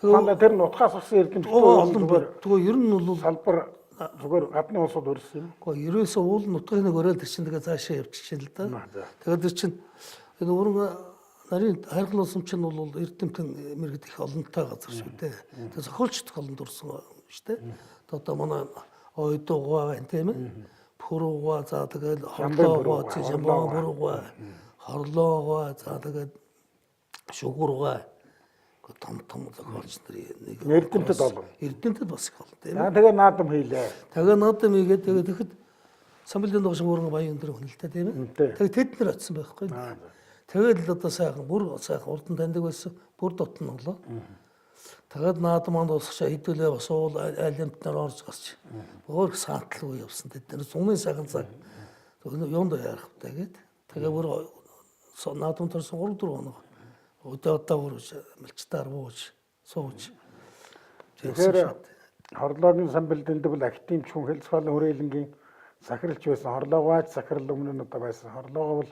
Тэгээ тэр нутгаас авсан эрдэмтдэг олон байна. Тэгээ ер нь бол салбар зүгээр гадны улсууд өрсөн юм. Гэхдээ ерөөсөө уул нутгийн нэг өрөөл тэр чинь тэгээ цаашаа явчихжээ л да. Тэгээд тэр чинь энэ өөрөнгө нарийн хайргал улсам чинь бол эрдэмтэн мэрэгд их олонтой газар шүү дээ. Тэгээ зохиолчдох олон дурсан шүү дээ. Одоо манай ойдуугаа тийм ээ. Пүруугаа за тэгээд хорлоогоо жимбаа пүруугаа хорлоогоо за тэгээд шугуургаа том зохиолч нарын нэг эрдэмтэд олон. Эрдэмтэд бас их олон тийм ээ. Тэгээ наадам хийлээ. Тэгээ наадам хийгээд тэгээд тэгэхэд самбилын догшин өөрөнгө баян өндөр хүн л та тийм ээ. Тэгээд тэд нар очсон байхгүй. Тэгээд л одоо сайхан бүр сайхан урдан таньдаг байсан. Бүр дотно болоо. Тэгээд наад маань дуусах хэдүүлээ бас уул айлмт нар орж гарч. Өөр саатлуу явсан. Тэд нар зуны сайхан цаг. Юунд ярах вэ гээд. Тэгээ бүр наад унтарсан 3-4 хоног. Одоо бүр мэлчтаар бууж сууж. Тэгэхээр хорлоогийн сан бэлдэндэг бол актимч хүн хэлц болон хүрээлэнгийн сахирлч байсан. Хорлоогооч сахирал өмнө нь одоо байсан. Хорлоогоо бол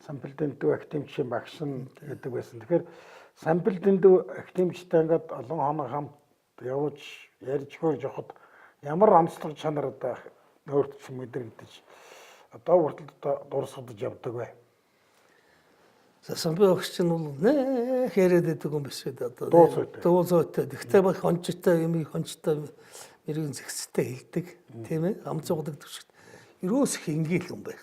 сан бэлдэндэг актимчийн багш нь гэдэг байсан. Тэгэхээр сан бэлдэндэг актимчтай ингээд олон хоног хамт явж ярьж хөрж явахад ямар онцлог чанар одоо өөрт ч мэдрэгдэж одоо хүртэл дурсагдж явдаг бай. Самбай огч нь бол нэх яриад байдаг юм биш үү одоо. Дуусаатай. Гэхдээ баг хончтой юм хончтой мэрэгэн зэгцтэй хэлдэг тийм ээ. Амцуугадаг төвшөд. Ерөөс их ингээл юм байх.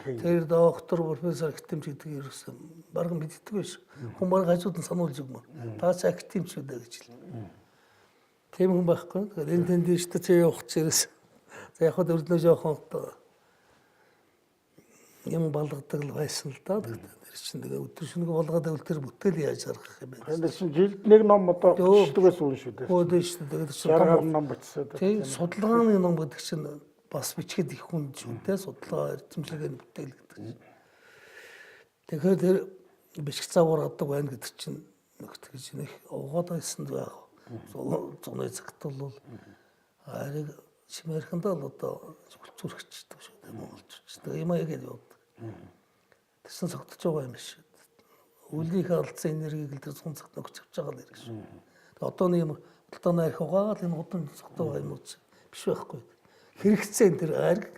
Тэр доктор профессор актимч гэдэг ерөөс бараг мэддэг биш. Хүн бараг хажууд нь сануулж өгмөр. Таач актимч үү гэж хэл. Тийм хүн байхгүй. Тэгэхээр энэ тэнд дэжтэй цээ явах чирээс. За яг хад өрнөө жоохон юм балгадаг л байсан л да. Тэр чинь тэгээ өдөр шөнөгүй болгоод байвал тэр бүтээл яаж гаргах юм бэ? Тэр чинь жилд нэг ном одоо бичдэгээс үн шүү дээ. Өөдөө шүү дээ. Тэр чинь том ном бичсэн. Тийм судалгааны ном гэдэг чинь бас бичгээд их хүн шүү дээ. Судалгаа эрдэмшлэгийн бүтээл гэдэг чинь. Тэгэхээр тэр бичиг цаагаар авдаг байна гэдэг чинь нэгтгэж нэг угаад байсан байх. Зуны цагт бол ариг чимэрхэндээ л одоо зүрхчдэг шүү дээ. Монголч. Тэгээ юм яг яваад. Тэсэн согтож байгаа юм биш. Үлийг алдсан энергийг л тэр цун цагт нөгч авч байгаа л хэрэг шүү. Тэгээ одоо нэг юм худалдааны арх угаал энэ удан согтож байгаа юм уу биш байхгүй. Хэрэгцээ тэр арх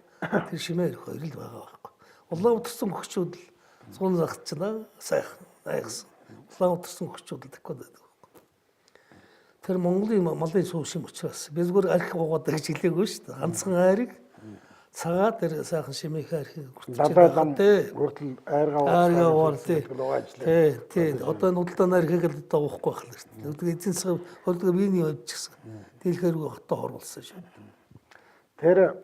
тэр шимээр хоёр л байгаа байхгүй. Улаан утсан хөгчүүд л цун цагт ч сайхан айгсан. Улаан утсан хөгчүүд л такод байдаг. Тэр Монголын малын сууш юм учраас би зүгээр арх угаад гэж хэлээгүй шүү дээ. Ганцхан арх цагаа тэр сайхан шимээх архийг хүртэл хүртэл айргаа ууртай. Тийм. Одоо энэ худалдааны архийг л одоо уухгүй байх л шүү дээ. Эзэн засаг хөлдөө биений явчихсан. Дэлгэргүй хотоо оруулсан шүү. Тэр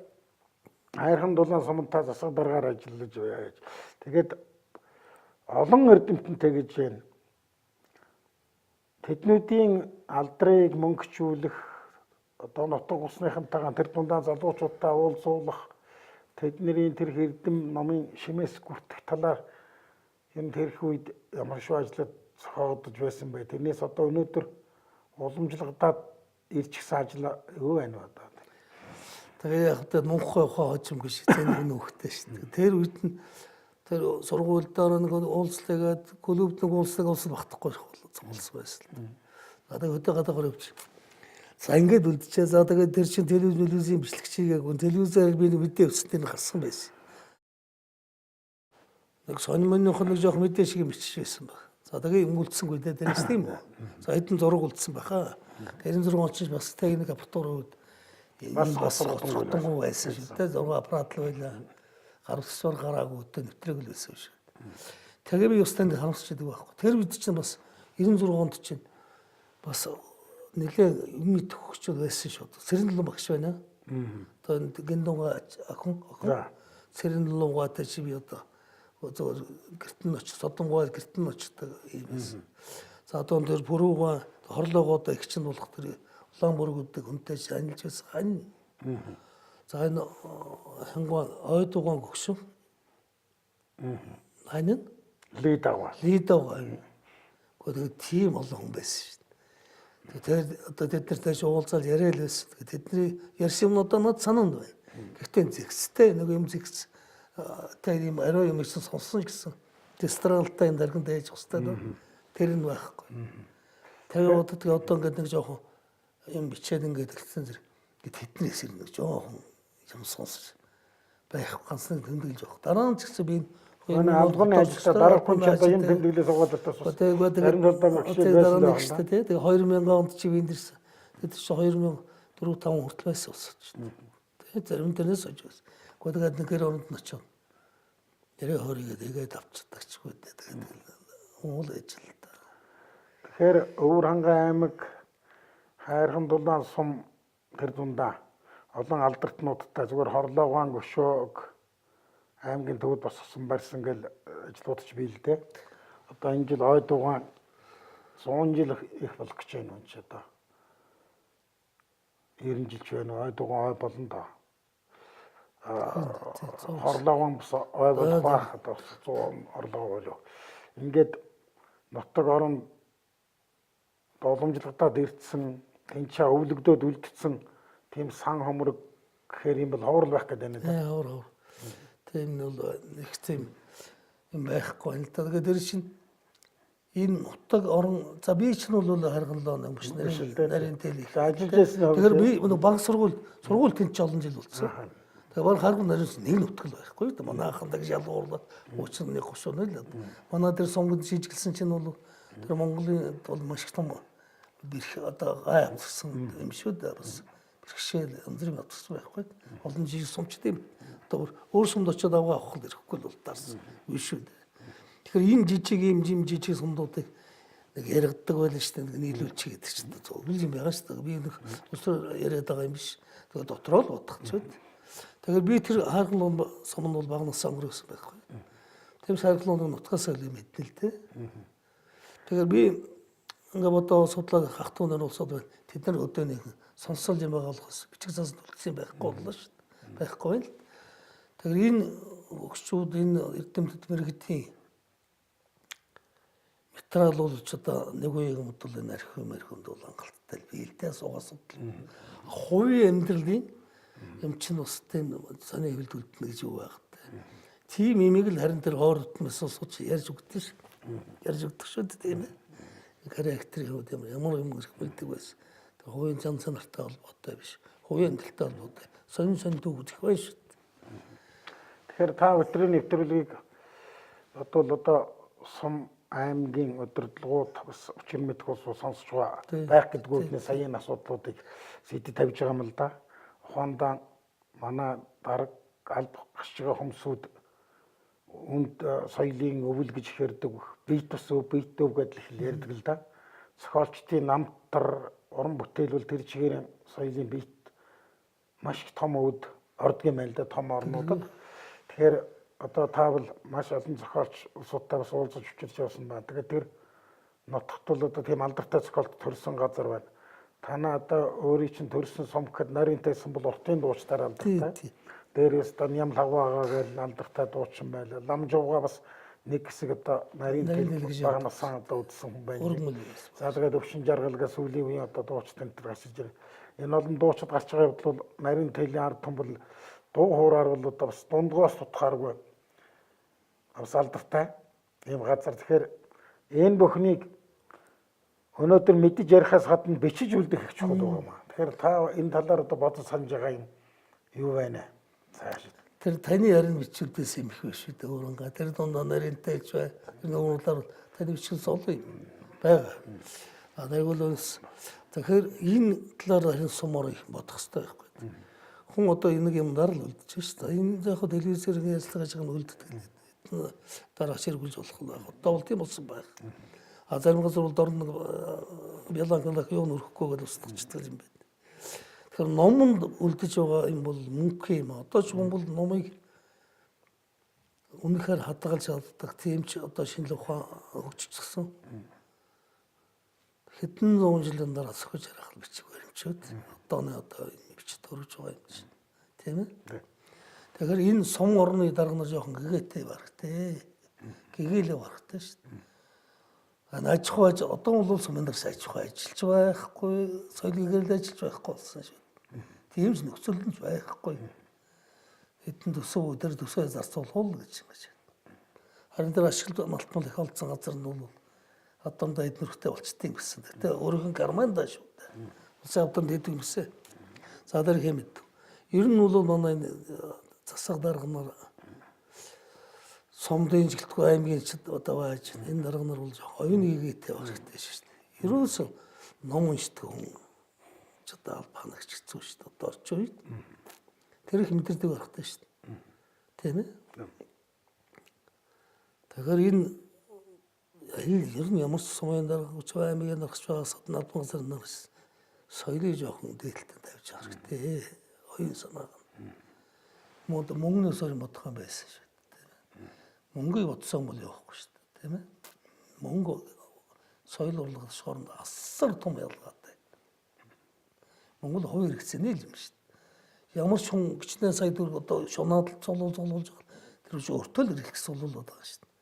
хайрхан дулаан сумтаа засаг даргаар ажиллаж байж. Тэгээд олон эрдэмтэнтэй гэж байна. Тэднүүдийн алдрыг мөнгөчүүлэх одоо нутаг усныхантайгаа тэр дундаа залуучуудтай уулзуулах тэдний тэр хэрдэм номын шимээс гүртэх талаар энэ тэрх үед ямар шүү ажлууд зохиогдож байсан бэ? Тэрнээс одоо өнөөдөр уламжлагдаад ирчихсэн ажил юу байна вэ одоо? Тэгээ яг тэ мунхай ухаа хожимгүй шийдэх нэг нөхтэй шүү дээ. Тэр үед нь тэр сургуульдаар нэг уулзлаагаад клубд нэг уулзлага багтахгүй цугласан байсан. Одоо хөдөө гадаагаар явчих. За ингээд үлдчихээ. За тэгээд тэр чинь телевизийн бичлэгчийг яг телевизээр би мэдээ өсөлтөнд гарсан байсан. Нэг сонирмонх нэг жоох мэдээ шиг бичиж байсан баг. За тэгээд юм үлдсэнгүй дээ дээрээс тийм үү. За хэдэн зураг үлдсэн баха. Тэрэн зураг очиж бас техник аппаратур үед бас хотонгоо байсан шүү дээ. Зураг аппарат л байлаа. Гаргасвар гараагүй өтө нэвтрэг л байсан шүү. Тэгээ би өстөнд харамсч байдаг байхгүй. Тэр үед чинь бас 96 онд чинь бас нэлээ юм идэх хөгчүүд байсан шүү. Сэрэнлэн багш байна. Одоо гиндунга охин сэрэнлэнгаатай чи би одоо зөв гэртэн очиж содонгоо гэртэн очдог юм байсан. За одоо тэр бүрүүга хорлоогоо их чинь болох тэр улаан бүргүүдийг хүнтэй анилж байсан хань. За энэ хангуй ойдугаан гөгшин. Хань лидава. Гэхдээ тийм олон хүн байсан шүү. Тэгээд одоо тэд нартай уулзаад яриа л байсан. Тэдний ярьсан юмудаа над санаанд байна. Гэхдээ зэгцтэй нэг юм зэгц тэр юм арай юм ихсэн сонсон гэсэн. Тестралтай энэ дарганд ээж хөстэй нөө. Тэр нь байхгүй. Тэгээд одоо ингээд нэг жоохон юм бичээд ингээд хэлсэн зэрэг тэднээс нэг жоохон юм сонсож байх ганцхан тэмдэглэж байгаа. Дараа нь ч гэсэн би энэ албаны ажилтаа дараа хүн ч одоо юм тэмдэглээс угаалалтаас бас харин одоо багштай тэгээ 2000 онд чи виндэрсэн. Тэгээд чи 2004-5 хүртэл байсан болсооч. Тэгээд зарим дээрээс очиж байсан. Тэгээд нэг гэр оронд нь очив. Тэрэ хоригээ тэгээд авчдаг ч үгүй тэгээд уул ажилтаа. Тэгэхээр Өвөрхангай аймаг хайрхан дулаан сум тэр дундаа олон алдартнуудтай зүгээр хорлоогоон гөшөөг аймгийн төвд босгосон барьсан гэл ажлуудч бий л дээ. Одоо энэ жил ой дугаан 100 жил их болох гэж байна энэ ч одоо. 90 жил ч байна ой дугаан ой болно да. Хорлогоон бас ой болох байх одоо 100 орлого болов. Ингээд нутаг орон боломжлогдоод ирдсэн тэнцээ өвлөгдөөд үлдсэн тийм сан хомрог гэхээр юм бол ховор байх гэдэг байна. Ховор. Тийм нь бол нэг тийм юм байхгүй байна л да. Тэгээд тэр чинь энэ нутаг орон за би ч нь бол харгалаа нэг биш нарийн тэл их ажиллажсэн. Тэгэхээр би баг сургууль тэнч олон жил болсон. Тэгээ баг харгал нарийн нэг нутаг л байхгүй. Манайхан dag ялгуурлаад учир нэг хошоо л. Манай дээр сонгод шийдгэлсэн чинь бол тэр Монголын бол маш их том бэрх одоо гай авсан юм шүү дээ бас бэрхшээл өндрийн авсан байхгүй. Олон жил сумчд юм. Одоо өөр сумд очиод авах хэрэггүй л таарсан үе шүү дээ. Тэгэхээр энэ жижиг сумдуудыг нэг яригддаг байлаа шүү дээ. Нийлүүлч гэдэг чинь зөв юм байгаа шүү дээ. Би нэг өсөр яриад байгаа юм биш. Тэгээ дотроо л бодох ч үү. Тэгэхээр би тэр харгалуун сум нь бол багнасаа өнгөрөөсөн байхгүй. Тийм харгалуун нутгаас л мэднэ л дээ. Тэгэхээр би ингээ бодоо судлаа ах トゥ нар улсууд байна. Тэд нар өдөө нэг сонсол юм байгаа болохоос бичиг цаасд үлдсэн байхгүй боллоо шүү дээ. Байхгүй л. Тэгэхээр энэ өгчүүд энэ эрдэмтэд мэрэгдийн материал бол ч одоо нэг үеийн хөдөл энэ архив бол хангалттай биелдээ суугаас судал. Хувийн амьдралын юм чинь бас тийм сони хөвөлд үлдэнэ гэж юу байх вэ? Тийм имийг л харин тэр хоор утмаас сууч ярьж өгдөө ш. Ярьж өгдөг шүү дээ тийм ээ. Характерийн хувьд ямар юм хэлдэг байсан. Тэр хувийн зан чанартай холбоотой биш. Хувийн амьдралтай холбоотой. Сонин дүү үзэх байх шүү дээ. Тэгэхээр та өдрийн нэвтрүүлгийг одоо сум аймгийн удирдлагууд бас учир мэдэх ус сонсч байх гэдгүүдний саяын асуудлуудыг сэтэд тавьж байгаа юм л да. Ухаандаа манай дарга аль гарч байгаа хүмүүсүүд үнд соёлын өвөл гэж хэрдэг бие тус бие төв гэдэл ярьдаг л да. Зохиолчдын намтар уран бүтээл бол тэр чигээр соёлын биет маш их том өвд ордог юм байна л да том орнуудад. Тэгэхээр одоо та бол маш олон зохиолч улсуудтай бас уулзаж учирч явсан байна. Тэгээд тэр нутагт бол одоо тийм алдартай зохиолт төрсэн газар байна. Танаа одоо өөрийн чинь төрсэн сум гэхэд нарийн тайсан бол уртын дуучдаар алдартай. Дээрээс Даньям Лагвага гэж алдартай дуучин байлаа. Ламжууга бас нэг хэсэг одоо нарийн тэл багнасаа одоо үдсэн хүн байна. За тэгээд өвчин жаргалгаас сүүлийн үеийн одоо дуучдын тэр гарч ирж байна. Энэ олон дуучид гарч байгаа хувьд бол нарийн тэлийн ард түмбэл дуу хуураар бол одоо бас дундгоос тутахааргүй бас алдартай ийм газар. Тэгэхээр энэ бүхнийг өнөөдөр мэдэж ярихаас гадна бичиж үлдэх их чухал байгаа юм аа. Тэгэхээр та энэ талаар одоо бодож санаж байгаа юм юу байна? Цааш. Тэр таны ярин бичүүлдээс юм их биш үү дээ өөрөнгө. Тэр дунд нарийнтай ч бай. Энэ өөрөөр таны бичил солоо юм байгаа. Адайгуул өнс. Тэгэхээр энэ талаар харин сумаар их бодох хэрэгтэй байхгүй. Хүн одоо нэг юмдаар л үлдэж шүү дээ. Энэ яг телевизээр ярьцлага гэж байгаа нь үлддэг. Дараа ширгүүлж болох байх. Одоо бол тийм болсон байх. А зарим газар бол дорн бялангалах юу нөрөхгүй гэж устгачдаг юм байна. Тэгэхээр номонд үлдэж байгаа юм бол мөнгө юм. Одоо ч Монгол номыг үнэхээр хадгалж чаддаг тийм ч одоо шинжлэх ухаан хөгжчихсөн. Хэдэн зуун жилийн дараа сөхөж ярих бичиг баримтчууд одоо энэ бичиж төрж байгаа юм чинь. Тийм ээ? Тэгэхээр энэ сум орны дарга нар жоохон гэгээтэй барахтай. Гэгээлээ барахтай шүү дээ. Аж ахуй одоо бол сумын дарс аж ахуй ажиллаж байхгүй, соёл гэрэл ажиллаж байхгүй болсон шүү. Тийм ч нөхцөл нь байхгүй. Хэдэн төсөв өдөр төсөө зарцуулах гэж юм байна. Харин тэр ашиглалт малтмал их олдсон газар нь бол одондоо эднэрхтэй болчтой гэсэн. Гэтэ өөрийнх нь гарманда шүү дээ. Улсын авдранд хийдэг юмсэ. За тэр хэмэд. Ер нь бол манай засаг дарга нар сумдын жилтгүй аймгийн одоо байж энэ дарга нар бол оюун хийгээтэй багтай шүү дээ. Ерөөсөө ном уншдаг хүн ч одоо албанагч хэцүү шүү дээ. Одоо орчин үед тэр их мэдэрдэг багтай шүү дээ. Тийм ээ. Тэгэхээр энэ ер нь ямар ч сумын дарга Өчөө аймгийн даргач байгаас наадмын газар нар соёлыг жоохон дээлтэй тавьж байгаа хэрэгтэй. Оюун санааг мөнгнөөс бодох юм байсан шүү. мөнгөийг бодсон бол явахгүй шүү дээ, тийм ээ. Мөнгө соёл урлагч хооронд асар том ялгаатай. Монгол хувийн хэрэгцээний л юм шүү дээ. Ямар ч хүн гिचнээ сая төгрөг одоо шунаад цолуулж байгаа тэр чинь өөртөө л хэрэгс цолуулаад байгаа шүү дээ.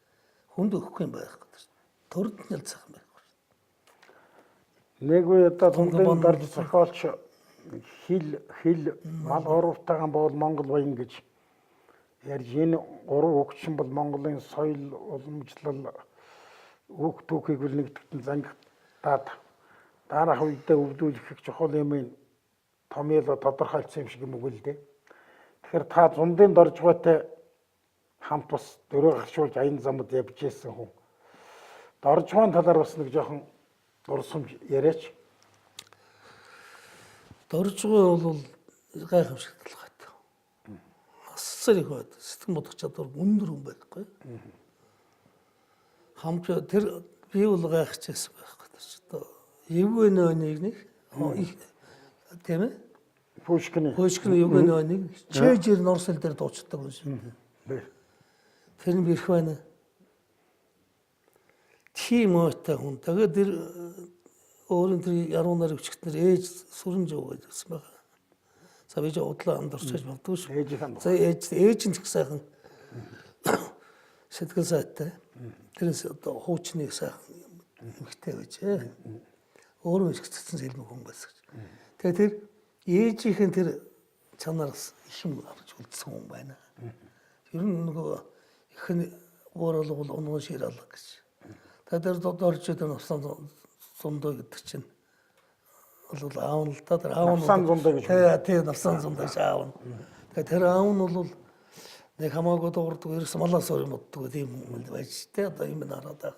Хүнд өгөхгүй юм байх гэдэг шүү дээ. Төрд нь л цах юм байхгүй шүү дээ. Нэг үе одоо тундын дарж зохиолч хил мал уруултайгаан бол Монгол баян гэж ярьж энэ уруу өгчин бол Монголын соёл уламжлал үг түүхийг үл нэгтгэн зангидаад дараах үедээ өвлүүлэх их чухал юмын томьёоло тодорхойлсон юм шиг юм үгүй л дээ. Тэгэхээр та зундын доржгойтой хамт бас дөрөв гаршуулж аян замд явж ирсэн хүн. Доржгойн талаар бас нэг жоохон дурсамж яриач. Доржгой бол гайхамшиг талхайтай. Асар их байд. Сэтгэн бодох чадвар өндөр хүн байхгүй. Хамт тэр би бол гайхчихсан байхгүй. Одоо Евгений нэг тийм ээ. Пушкин Евгений чэжэр норсол дээр дуучдаг юм шиг. Тэр нь бирх байна. Тийм ойтой хүн. Тэгээд тэр өөрийн тэр яруу нар өчгтнэр ээж сүрэн жоо гэсэн байна. Савж удлаа андорчж магадгүй шүү. За ээж нь ч их сайхан сэтгэл сайтай. Тэрээс одоо хуучны сайхан эмхтэй байж. Өөрөө ихцсэн сэлмэг хүн байсан. Тэгээ тэр ээжийнхэн тэр чанаараас их юм авч үлдсэн хүн байна. Ер нь нөгөө их нь уурал бол оноо ширал гэж. Тэр дорж тэр навсан зундаа гэдэг чинь бол аав л та тэр аав нь навсан зундаа гэж. Тэгээ навсан зундаа аав нь. Тэгээ тэр аав нь бол нэг хамаагүй дуурдаг ерөөс малаас өөр юм боддог тийм юм байж тээ одоо юм хараад байгаа.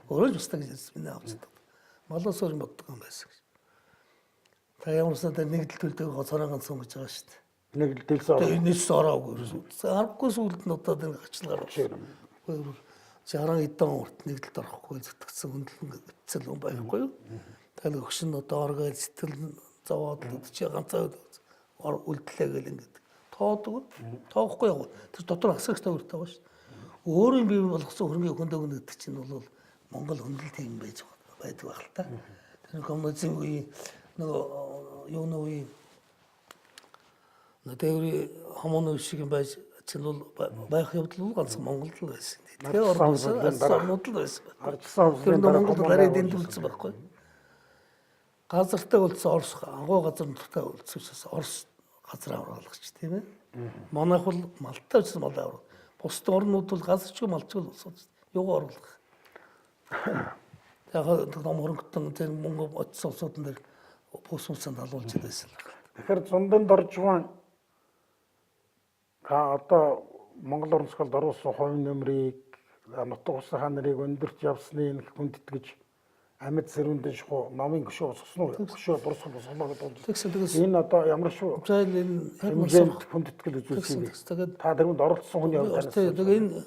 Өөрөө ч устдаг гэж миний авцдаг. Малаас өөр юм боддог юм байсан гэж. Та ямарсаа тэр нэгдэл төлдөг гоцороо ганцсан гэж байгаа шүү дээ. Нэгдэл дэлсэн. Тэгээ энэс ороогүй ерөөс. Аргагүй сүлд нь одоо тэр гачлал гаргав. 60 эдэн урт нэгдэлд орохгүй зүтгэсэн хөндлөн битцэл юм байхгүй юу? Тэгэхээр өгшин одоо оргоо сэтгэл зовоод чи ганцаа үлдлээ гэл ингээд тоодог. Тоохгүй яг тэр дотор асагтай өртөө байгаа шүү дээ. Өөрийн бие болгосон хөрөнгөний хөндөөгнө гэдэг чинь бол Монгол хөндлөлт юм байж байдаг байх л та. Тэр коммунизм үеийн нөгөө юуны үеийн Тэври хамооны шиг юм байж чинь бол байх явдал бол ганц Монголд л байсан. Тэгээ орнууд л байсан. Тэр Монголд арай дэндүүлсэн байхгүй. Газартай болцсон Орос агуу газар нутагтай болцсон Орос газар авраалагч тийм ээ. Манайх бол Малтай ч мал аврал. Бусд орнууд бол газарч малч болсон. Юугаар оруулах. Тэгэхээр том хөрөнгөтөн тэр Монгол оцсон улсууд дээр бусуусан талуулж байсан л байна. Тэгэхээр зундан доржгойн одоо Монгол орон зохиолд оруулсан хувийн нөмрийг нутаг улсын хаан нарыг өндөрч явсны хүндэтгэж амьд сэрүүндэн шахуу номын гүшүү босгосон уу? Гүшүү бурсгал босголоо гэдэг. Энэ одоо ямар шүү? Хэмжээнд хүндэтгэл үзүүлсэн. Та тэрүүнд оролцсон хүний хувьд тэгээ энэ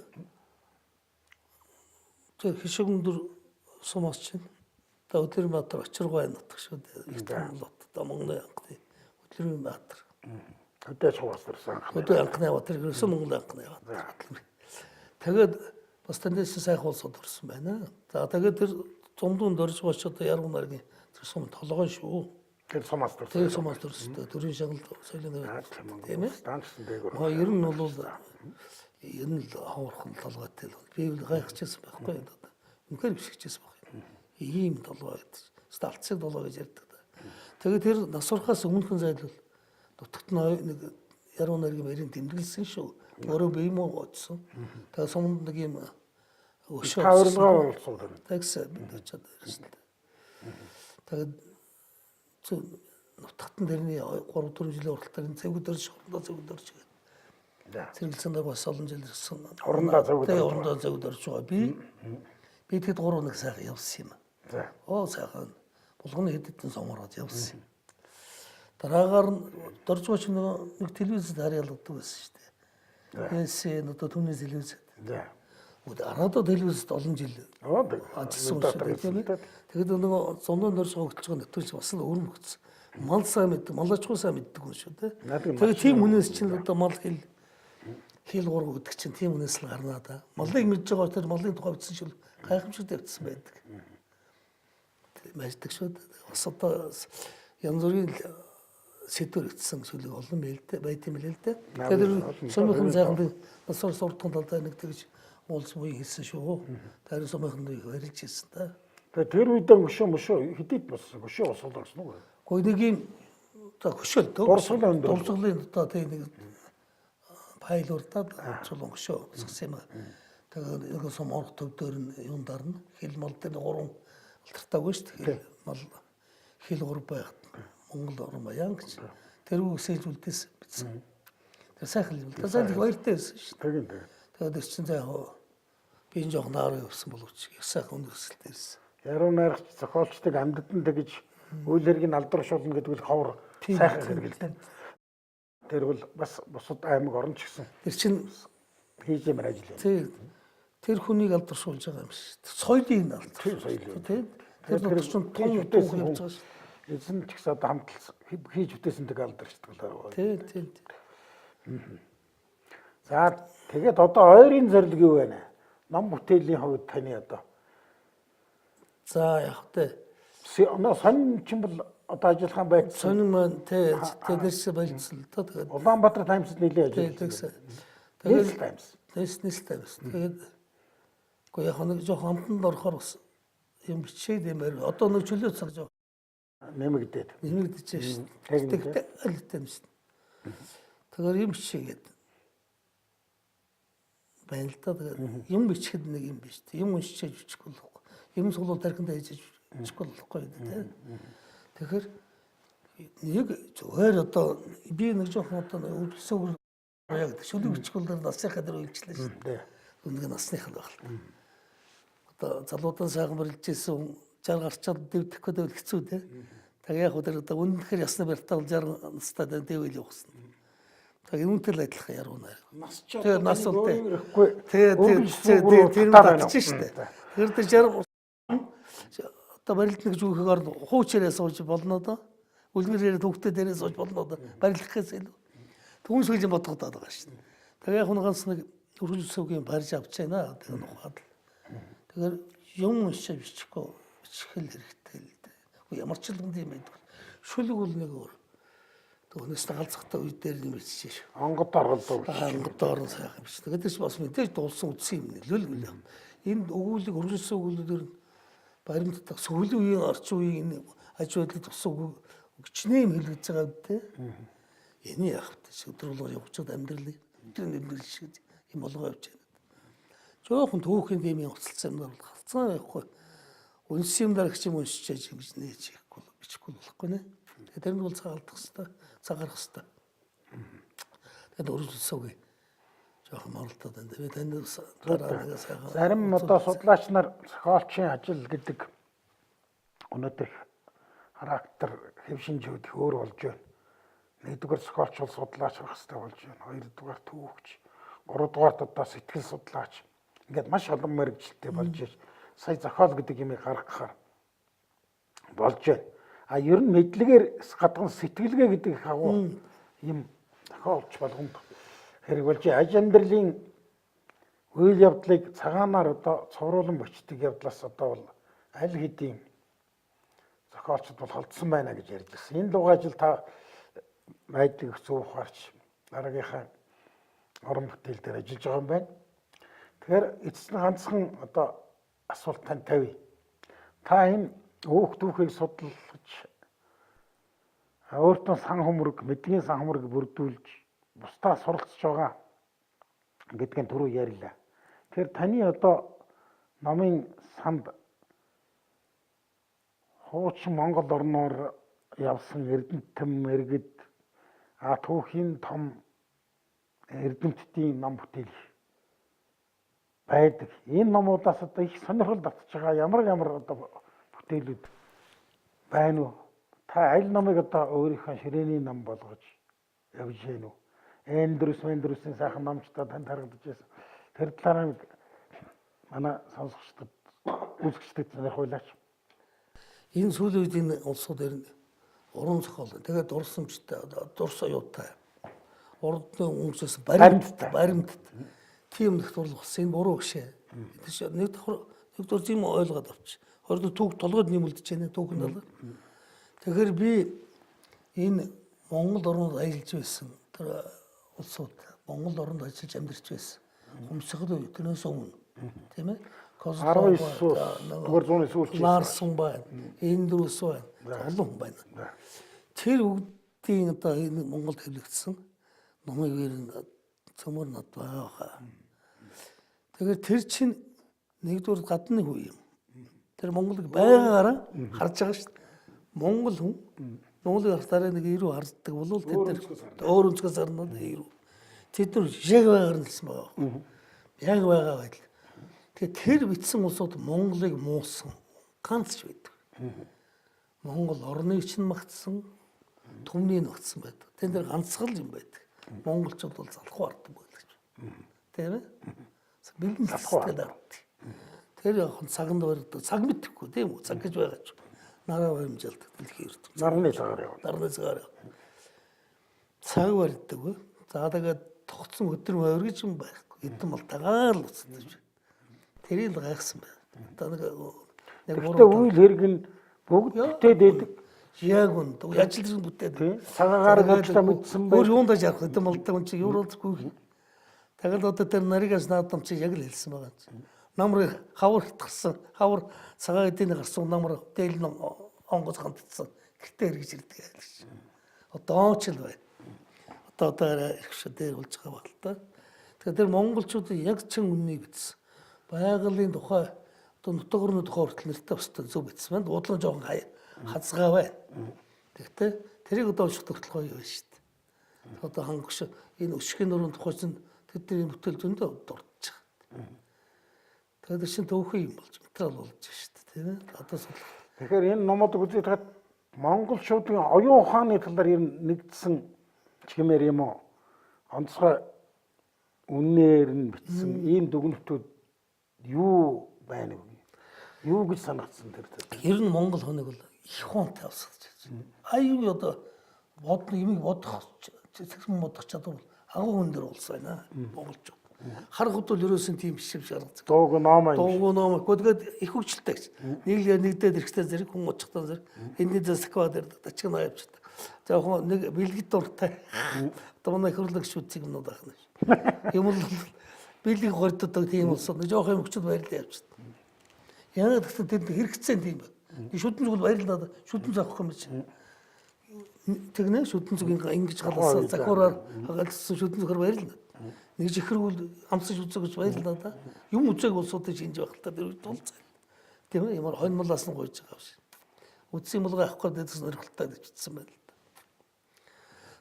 хишиг өндөр сумаас чинь Өдлөрийн Баатар очиргой нутаг шүү дээ. Их том лот одоо Монголын анхны Өдлөрийн Баатар. Хөдөө чугаас ирсэн. Хөдөө анхны Баатар гэсэн Монголын анхны Баатар. Тэгээд бас тэндээс сайхан улсууд төрсөн байна. За тэгээд тэр зумдун дөржгөөч одоо яруу наргийн тэр сум толгой шүү. Тэр сумаас төрсөн. Тэр сумаас төрсөн. Төрийн шагнал соёлын тийм ээ. Станцсан дээгүүр. Ер нь бол ер нь ховорхон толгойтой л би гайхчихсан байхгүй юу? Үнэхээр бишгчихсэн байхгүй. Ийм толгой гэдэг. Сталцыг толгой гэж ярьдаг. Тэгээд тэр насурхаас өмнөхөн зайлвал нутагт нэг яруу наргийн барийн тэмдэглэсэн шүү. Өөрөө бие муу гоцсон. Тэгээд сумд нэг юм өшөө тавиргаа оруулсан. Тэгсэн бид очиад ирсэн. Тэгээд нутагт дэрний 3-4 жилийн урталтаар цэвгдэрч цэвгдэрч зэрэглэсэн дээр бас олон жил ирсэн. Орондоо цэвгдэрч байгаа. Би тэгэд 3 нэг сайхан явсан юм. Оо сайхан булганы хэдэн сомороод явсан. Дараагаар нь доржгооч нэг телевизэд харьяалагддаг байсан шүү дээ. СН одоо түүний телевиз. Арадо телевизэд олон жил ажилласан шүү дээ. Тэгэд нөгөө зундын доржгоо өгч байгаа нөтөрч бас л өрмөгцсөн. Мал сайн мэддэг, малачгүй сайн мэддэг хүн шүү дээ. Тэгээ тийм хүнээс чинь одоо мал хил гурав гэдэг чинь тийм үнээс л гарнаа да. Малыг мэдж байгаа тэр малын тухай бичсэн шил гайхамшигт явцсан байдаг. Мэддэг шүү дээ. Бас одоо янз бүрийн сэдвэр өгсөн зүйлийг олон байт юм л дээ. Тэгэхээр сумын сайхан бас суртахуун талдаа нэг тэгж уулз буй хийсэн шүү. Тэр сумын барилж хийсэн та. Тэгээ тэр үедээ мөшөө хэдийд бас мөшөө босголоо гэсэн үг. Гэхдээ нэг юм одоо хөшөөл Дурсгалын өндөр. дурсгалын одоо тийм нэг файл урдаад чулуун хөшөө босгосон юм. Тэгээ нэг сум орох төвдөр нь юун дарна. Хил мал дээр 3 алдартай шүү дээ. Мал хил 3 байхад Монгол орн баян гэж. Тэр үгсэж үлдээсэн бичсэн. Тэр сайхан юм. Тэр сайхан баяртай байсан шүү дээ. Тэгээд чинь яг би энэ жоох наар явсан боловч их сайхан өнөсөлтэй ирсэн. Яруу найрагч зохиолчдыг амьдад нь тэгж үйл хэргийг алдаршуулна гэдэг нь ховор сайхан хэрэгэлтэй. Тэр бол бас бусад аймаг орн ч гэсэн Тэр чинь хийж ямар ажил юм. тэр хүнийг алдаршуулж байгаа юм шүү дээ. Соёлын алдаршуулж тийм. Тэр дотор чинь том явж байгаа шүү. Эзэн ч гэсэн одоо хамт хийж үтээсэндэг алдаршдаг л. Тийм. За тэгээд одоо ойрын зорилго юу вэ? Ном бүтээлийн хувьд таны одоо За яг тэ сонин ч юм бол одоо ажиллахан байц. сонин маань тэрс болцсон л та тэгээд Улаанбаатар таймсд нэлээд ажилласан. Тэгээд таймс. Нэс таймс. Тэгээд яг нэг жоох амтанд орохоор бас юм бичээд юмэр одоо нэг чөлөө цаг жоох нэмэгдээд шүү. Тэгтээ алтай юм шүү. Тэгэхээр юм бичээгээд байна л та. Тэгээд юм бичихэд нэг юм биш. Юм уншиж бичихгүй л байхгүй. Юм суулал тархинд хийж бичихгүй л байхгүй тийм. Тэгэхээр нэг зүгээр одоо би нэг жоох одоо өвлөсөн яг шүлэг бичихгүй л насныхаа дээр үйлчлээ шүү дээ. Үнэн насных л байх л. Одоо залуудаа сайхан барилжсэн 60 гарчаад дэвдэх гэдэг хэцүү те. Тэгээ яг өдөр одоо үнэхээр ясны барьтаа 60 настай дэвэл явахсан. Тэгээ үүнтэй л адилхан яруу нэр. Нас ч тэгээ нас үгүй. Тэгээ тэр татчих шүү дээ. Тэр 60 одоо барилдна гэж үгээр хуучраа сууж болно доо. Үлгэрээр төвхтө дээрээ сууж болно доо. Барилгахээс илүү. Түүн сүлийн бодгодод байгаа шүү дээ. Тэгээ яг ганц нэг өргөлсөгийн барьж авч байна. Тэгээ нухаад. Тэгэхээр юм уншиж бичихгүй бичихэл хэрэгтэй л дээ. Ямар ч юм юм байдаг. Шүлэг бол нэг өөр. Түүнээс галзахтай үе дээр юм бичиж шүү. Онгод оролдоо. Онгод орон сайхан биш. Тэгээд ч бас мэдээж дуулсан үтсэн юм нэлвэл гүлээ. Энэ өгүүлэг өргөлсөн өгүүлүүдээр баримттай сүүлийн үеийн орчин үеийн аж байдлыг тусах өгчнээ юм хэлж байгаа үү те. Эний яах вэ? Өдрөлгөөр явчихад амьдралыг тэр нэмэрл шиг юм болгоо явж байна. Жохон түүхийн дэмийн уцалсан юм бол халцсан байхгүй. Үнсэн юм дарагч юм уншиж ингэж нээж хийхгүй бичихгүй болохгүй нэ. Тэгээд тэр нь бол цагаалдах хэвээр, цагаарах хэвээр. Тэгээд өргөлсөөгөө жохон моролтоод байна. Тэгээд танд дараа сайхан. Зарим одоо судлаач нар зохиолчийн ажил гэдэг өнөөдөр характер хэв шинжүүд өөр болж байна. Нэгдүгээр зохиолч бол судлаач байх хэрэгтэй болж байна. Хоёрдугаар түүхч, гуравдугаарт одоо сэтгэл судлаач. Ингээд маш олон мэргэжилтэй болж байна. Сая зохиол гэдэг юмыг гаргахаар болж байна. А ер нь мэдлэгээр гадган сэтгэлгээ гэдэг их агуу юм зохиолч болгонд хэрэг болж аж амьдралын үйл явдлыг цагаанаар одоо цувруулан бичдэг явдлаас одоо бол аль хэдийн зохиолчд бол холдсон байна гэж ярьж байсан. Энэ луг ажил та майдаг зөв ухаарч дараагийнхаа орон бүтээл дээр ажиллаж байгаа юм байна. Тэгэхээр эцэст нь ганцхан одоо асуулт тань тавья. Та энэ өөх түүхийг судлаж өөртөө сан хөмрөг, мэдгийн сан хөмрөг бүрдүүлж бусдаа суралцж байгаа гэдгийг түрүү ярьлаа. Тэгэхээр таны одоо номын санд хуучин Монгол орноор явсан эрдэмтэн мэргэд түүхийн том эрдэмтдийн ном бүтээл байдаг. Энэ номуудаас одоо их сонирхол татж байгаа ямар одоо бүтээлүүд байна уу? Та аль номыг одоо өөрийнхөө ширээний ном болгож явж гэнэ үү? Эндрюсийн сайхан номчдод танд харагдаж байсан. Тэр талаар манай сонсогчдод үзэгчдэд сонирхуулаач. Энэ сүүлийн үед энэ улсууд ер нь уран зохиол. Тэгээд дурсамжтай, дурс оюутай. урдны өнгөсөн Баримттай. баримттай. Тийм их дурлах энэ буруу гişэ. Тэш нэгдүгээр тийм ойлгоод авч. Хоёрдугаар түүх толгойд нэмэлдэж байна түүхэн даа. Тэгэхээр би энэ Монгол орнд аялж байсан тэр улсууд Монгол орнд ажиллаж амьдарч байсан. Хумсгал үе тэрнээс өмнө тийм ээ. 19-р зууны сүүлчээс Ларсон байна. Эндрус байна. Олон хүн байна. Тэр бүгдийн одоо энэ Монголд хэвлэгдсэн номыг цөмөр над байгаа. Тэгэхээр тэр чинь нэгдүгээр гадны хүн юм. Тэр Монголыг байгаагаараа харж байгаа шүү дээ. Монгол хүн Монголыг харахаараа нэг ирүү харддаг бол тэд өөр өнцгөөс харна ирүү. Тэд нар яг байгаагаар нэлсэн байгаа. Яг байгаа байдал. Тэгээ тэр битсэн улсууд Монголыг муусан ганц ч байдаг. Монгол орныг ч магтсан, түмнийг магтсан байдаг. Тэн дээр ганцхан юм байдаг. Монголчууд бол залхуу ардаг байлаа гэж. Тийм ээ? Бэлэн залхуутай ардаг. Тэр яг цаганд барьдаг. Цаг мэдэхгүй тийм үү? Цаг гэж байгаа ч. Нараа баримжаалт дэлхийн эрдэм. Нарны цагаар явна. Нарны цагаар. Цаг барьдаг. За тэгээд тогтсон өдөр моргиж юм байхгүй. Эдэн малтагаар л уцдаг. Тэрийг л гайхсан байна. Одоо нэг Гэхдээ үйл хэрэг нь бүгд бүтээд байдаг. Яг үнд ажилтны бүтээд. Цагаагаар гүчтэй мэдсэн байх. Өөр юундаа жарах гэдэг малтай хүн чинь юуралцгүй. Тэгэл одоо тэр наригаас наадам чи яг л хэлсэн байгаа юм. Намрыг хавар хитгсан, хавар цагаан эдийн гарсан намар дээл ном онгоц хандсан. Гэртээ эргэж ирдэг гэж. Одоо ч л байна. Одоо ирэх шиг дээр болж байгаа байна л да. Тэгэхээр тэр монголчууд яг чин үннийг бичсэн. Байгалийн тухай одоо нутгорны тухай хүртэл нэртэй өстой зөв бичсэн байна. Удлан жоохон хазгаа байна. Тэгэхдээ тэрийг одоо унших төртөл гоё байна шүү дээ. Одоо хангаш энэ өшгийн нурууны тухай чинь тэдний бүтээл зөндөө дурдж байгаа. Тэгээд шин төөхөн юм болж материал болж шүү дээ. Тийм ээ. Одоо судлах. Тэгэхээр энэ номуудыг үзээд хаад монголчуудын оюун ухааны талаар ер нь нэгдсэн чимээр юм уу? Онцгой үнээр нь бичсэн ийм дүгнэлтүүд юу байна вэ? Юу гэж санагдсан тэр тал? Ер нь Монгол хоног бол их хуунтай авсгаж байна. Аюу одоо бодно юмыг бодох зэрхэн бодох чадвар бол агуу хүн дээр улс байна. Монголчууд. Харахад бол ерөөсөн тийм биш юм шиг харагдав. Дууг ном юм. Дууг ном. Гэхдээ их хөвчлөлтэй гэж. Нийлгээ нэгдээд эрэхтэй зэрэг хүн очихтай зэрэг эндээ засаква дээр дачиг наа явчихдаг. Жохон нэг бэлгэд дуртай. Одоо манай хөрлөг шүтцэг юмнууд ахна. Юм бол бэлэг горддог тийм болсон. Жохон юм хүчтэй байрлал явчихдаг. Яг гэхдээ тэнд хэрэгцээ тийм байна. Шүтэн зүгэл байрлал шүтэн заах юм чинь. Тэгнэ шүтэн зүг ингэж галсан закураар хагалсан шүтэн зүгэр байрлал. Нэг жихрүүл амсаж үзэх гэж баярлалаа да. Юм үзэг улсуудыг шинж байх та тэр үед тулцаа. Тийм ээ ямар хоньмолоос нь гойж байгаа биш. Үдсийн булга авах гэдэг сонирхолтой бичсэн байл л да.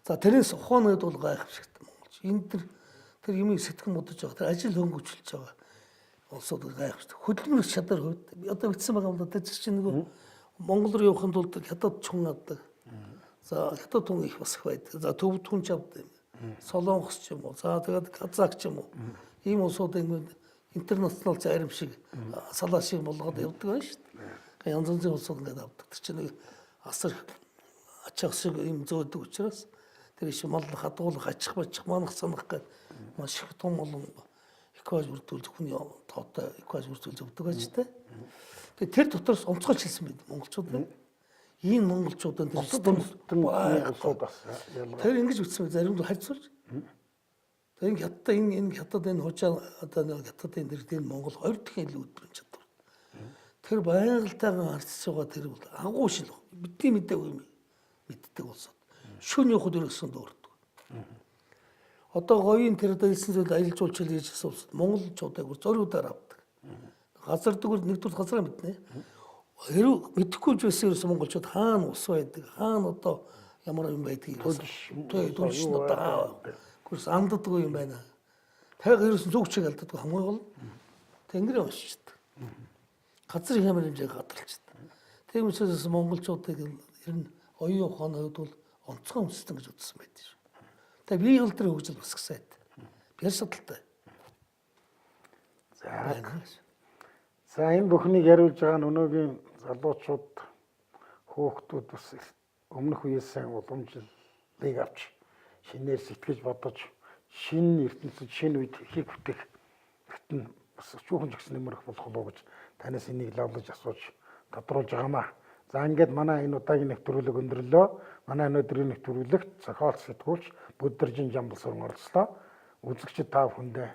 За тэрээс ухаанууд бол гайхамшигтай монголч. Энд тэр юмыг сэтгэн бодож байгаа. Тэр ажил хөнгөвчлж байгаа. Улсууд гайхамшигтай. Хөдөлмөрч чадвар хувьд одоо бичсэн байгаа юм да. Тэр чинь нэг Монгол руу явахын тулд хятад чун авдаг. За хятад хүн их бас байдаг. За төв түнч авдаг юм. Солонгос ч юм уу. За тэгээд Казак ч юм уу. Ийм улсууд интернационал зарим шиг салаа шиг болгоод явдаг байна шүү дээ. Янз бүрийн улсууд ингээд авдаг. Тэр чинь нэг асар ачаах шиг юм зөөдөг учраас тэр иш мал хадгуулах ачих бачих манах санах гэдэг маш их том олон экваж бүрдүүлж хүний тоотой экваж бүрдүүлж өгдөг байж тээ. Тэгээд тэр дотроос онцгойч хэлсэн байд монголчууд. Энэ монголчуудын улсууд бас тэр ингэж үтсэн зарим нь хайцуулж. Тэр хятад энэ хятад энэ хожаа одоо нэг хятадын дэр Монгол 2 дахин илүү өдрөн чадвар. Тэр байгальтайгаа харьцаж байгаа тэр бол агуу шил бидний мэдээгүй юм мэддэг улсууд. Шөнө явахд өрөөсөн дуурдаг. Одоо говийн тэр дэлсэн зүйл аялал жуулчлал хийж гэсэн улсууд монголчуудыг зориудаар авдаг. Газар дэгүүр нэгдүгээр газараа мэднэ. Хэрэг мэдэхгүй ч байсан ерөөсөн монголчууд хаана ус байдаг, хаана одоо ямар юм байдгийг төлш одоо гүрс анддаггүй юм байна. Тайг ерөөсөн зүг чиг алддаг хамгийн гол тэнгэрийн уншчихдаг. Газар хямрын хэмжээг гадарлцдаг. Тийм учраас монголчуудыг ер нь оюун ухааны хувьд бол онцгой үндэстэн гэж үзсэн байдаг шүү. Тэгээ би бол тэр хөгжил бас гисэд. Бяр шаталтай. За энэ бүхнийг яриулж байгаа нь өнөөгийн залуучууд хөөхтүүд бас өмнөх үеэс сайн уламжлалыг авч шинээр сэтгэж бодож шинэ ертөнцид шинэ үед хийх бүтээх гэтэн бас чүүхэн ч гэсэн нэмэрх болох уу гэж танаас энийг лавлаж асууж тодруулж байгаамаа. За ингээд манай энэ удаагийн нэвтрүүлэг өндөрлөө. Манай өнөөдрийн нэвтрүүлэгт зохиол сэтгүүлч Бүдэржин Жамбал Сүрэн оролцлоо. Үзэгчид та бүхэндээ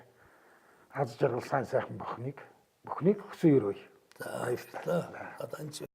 аз жаргал сайн сайхан бүхнийг хүсэн өрөөе. За баярлалаа.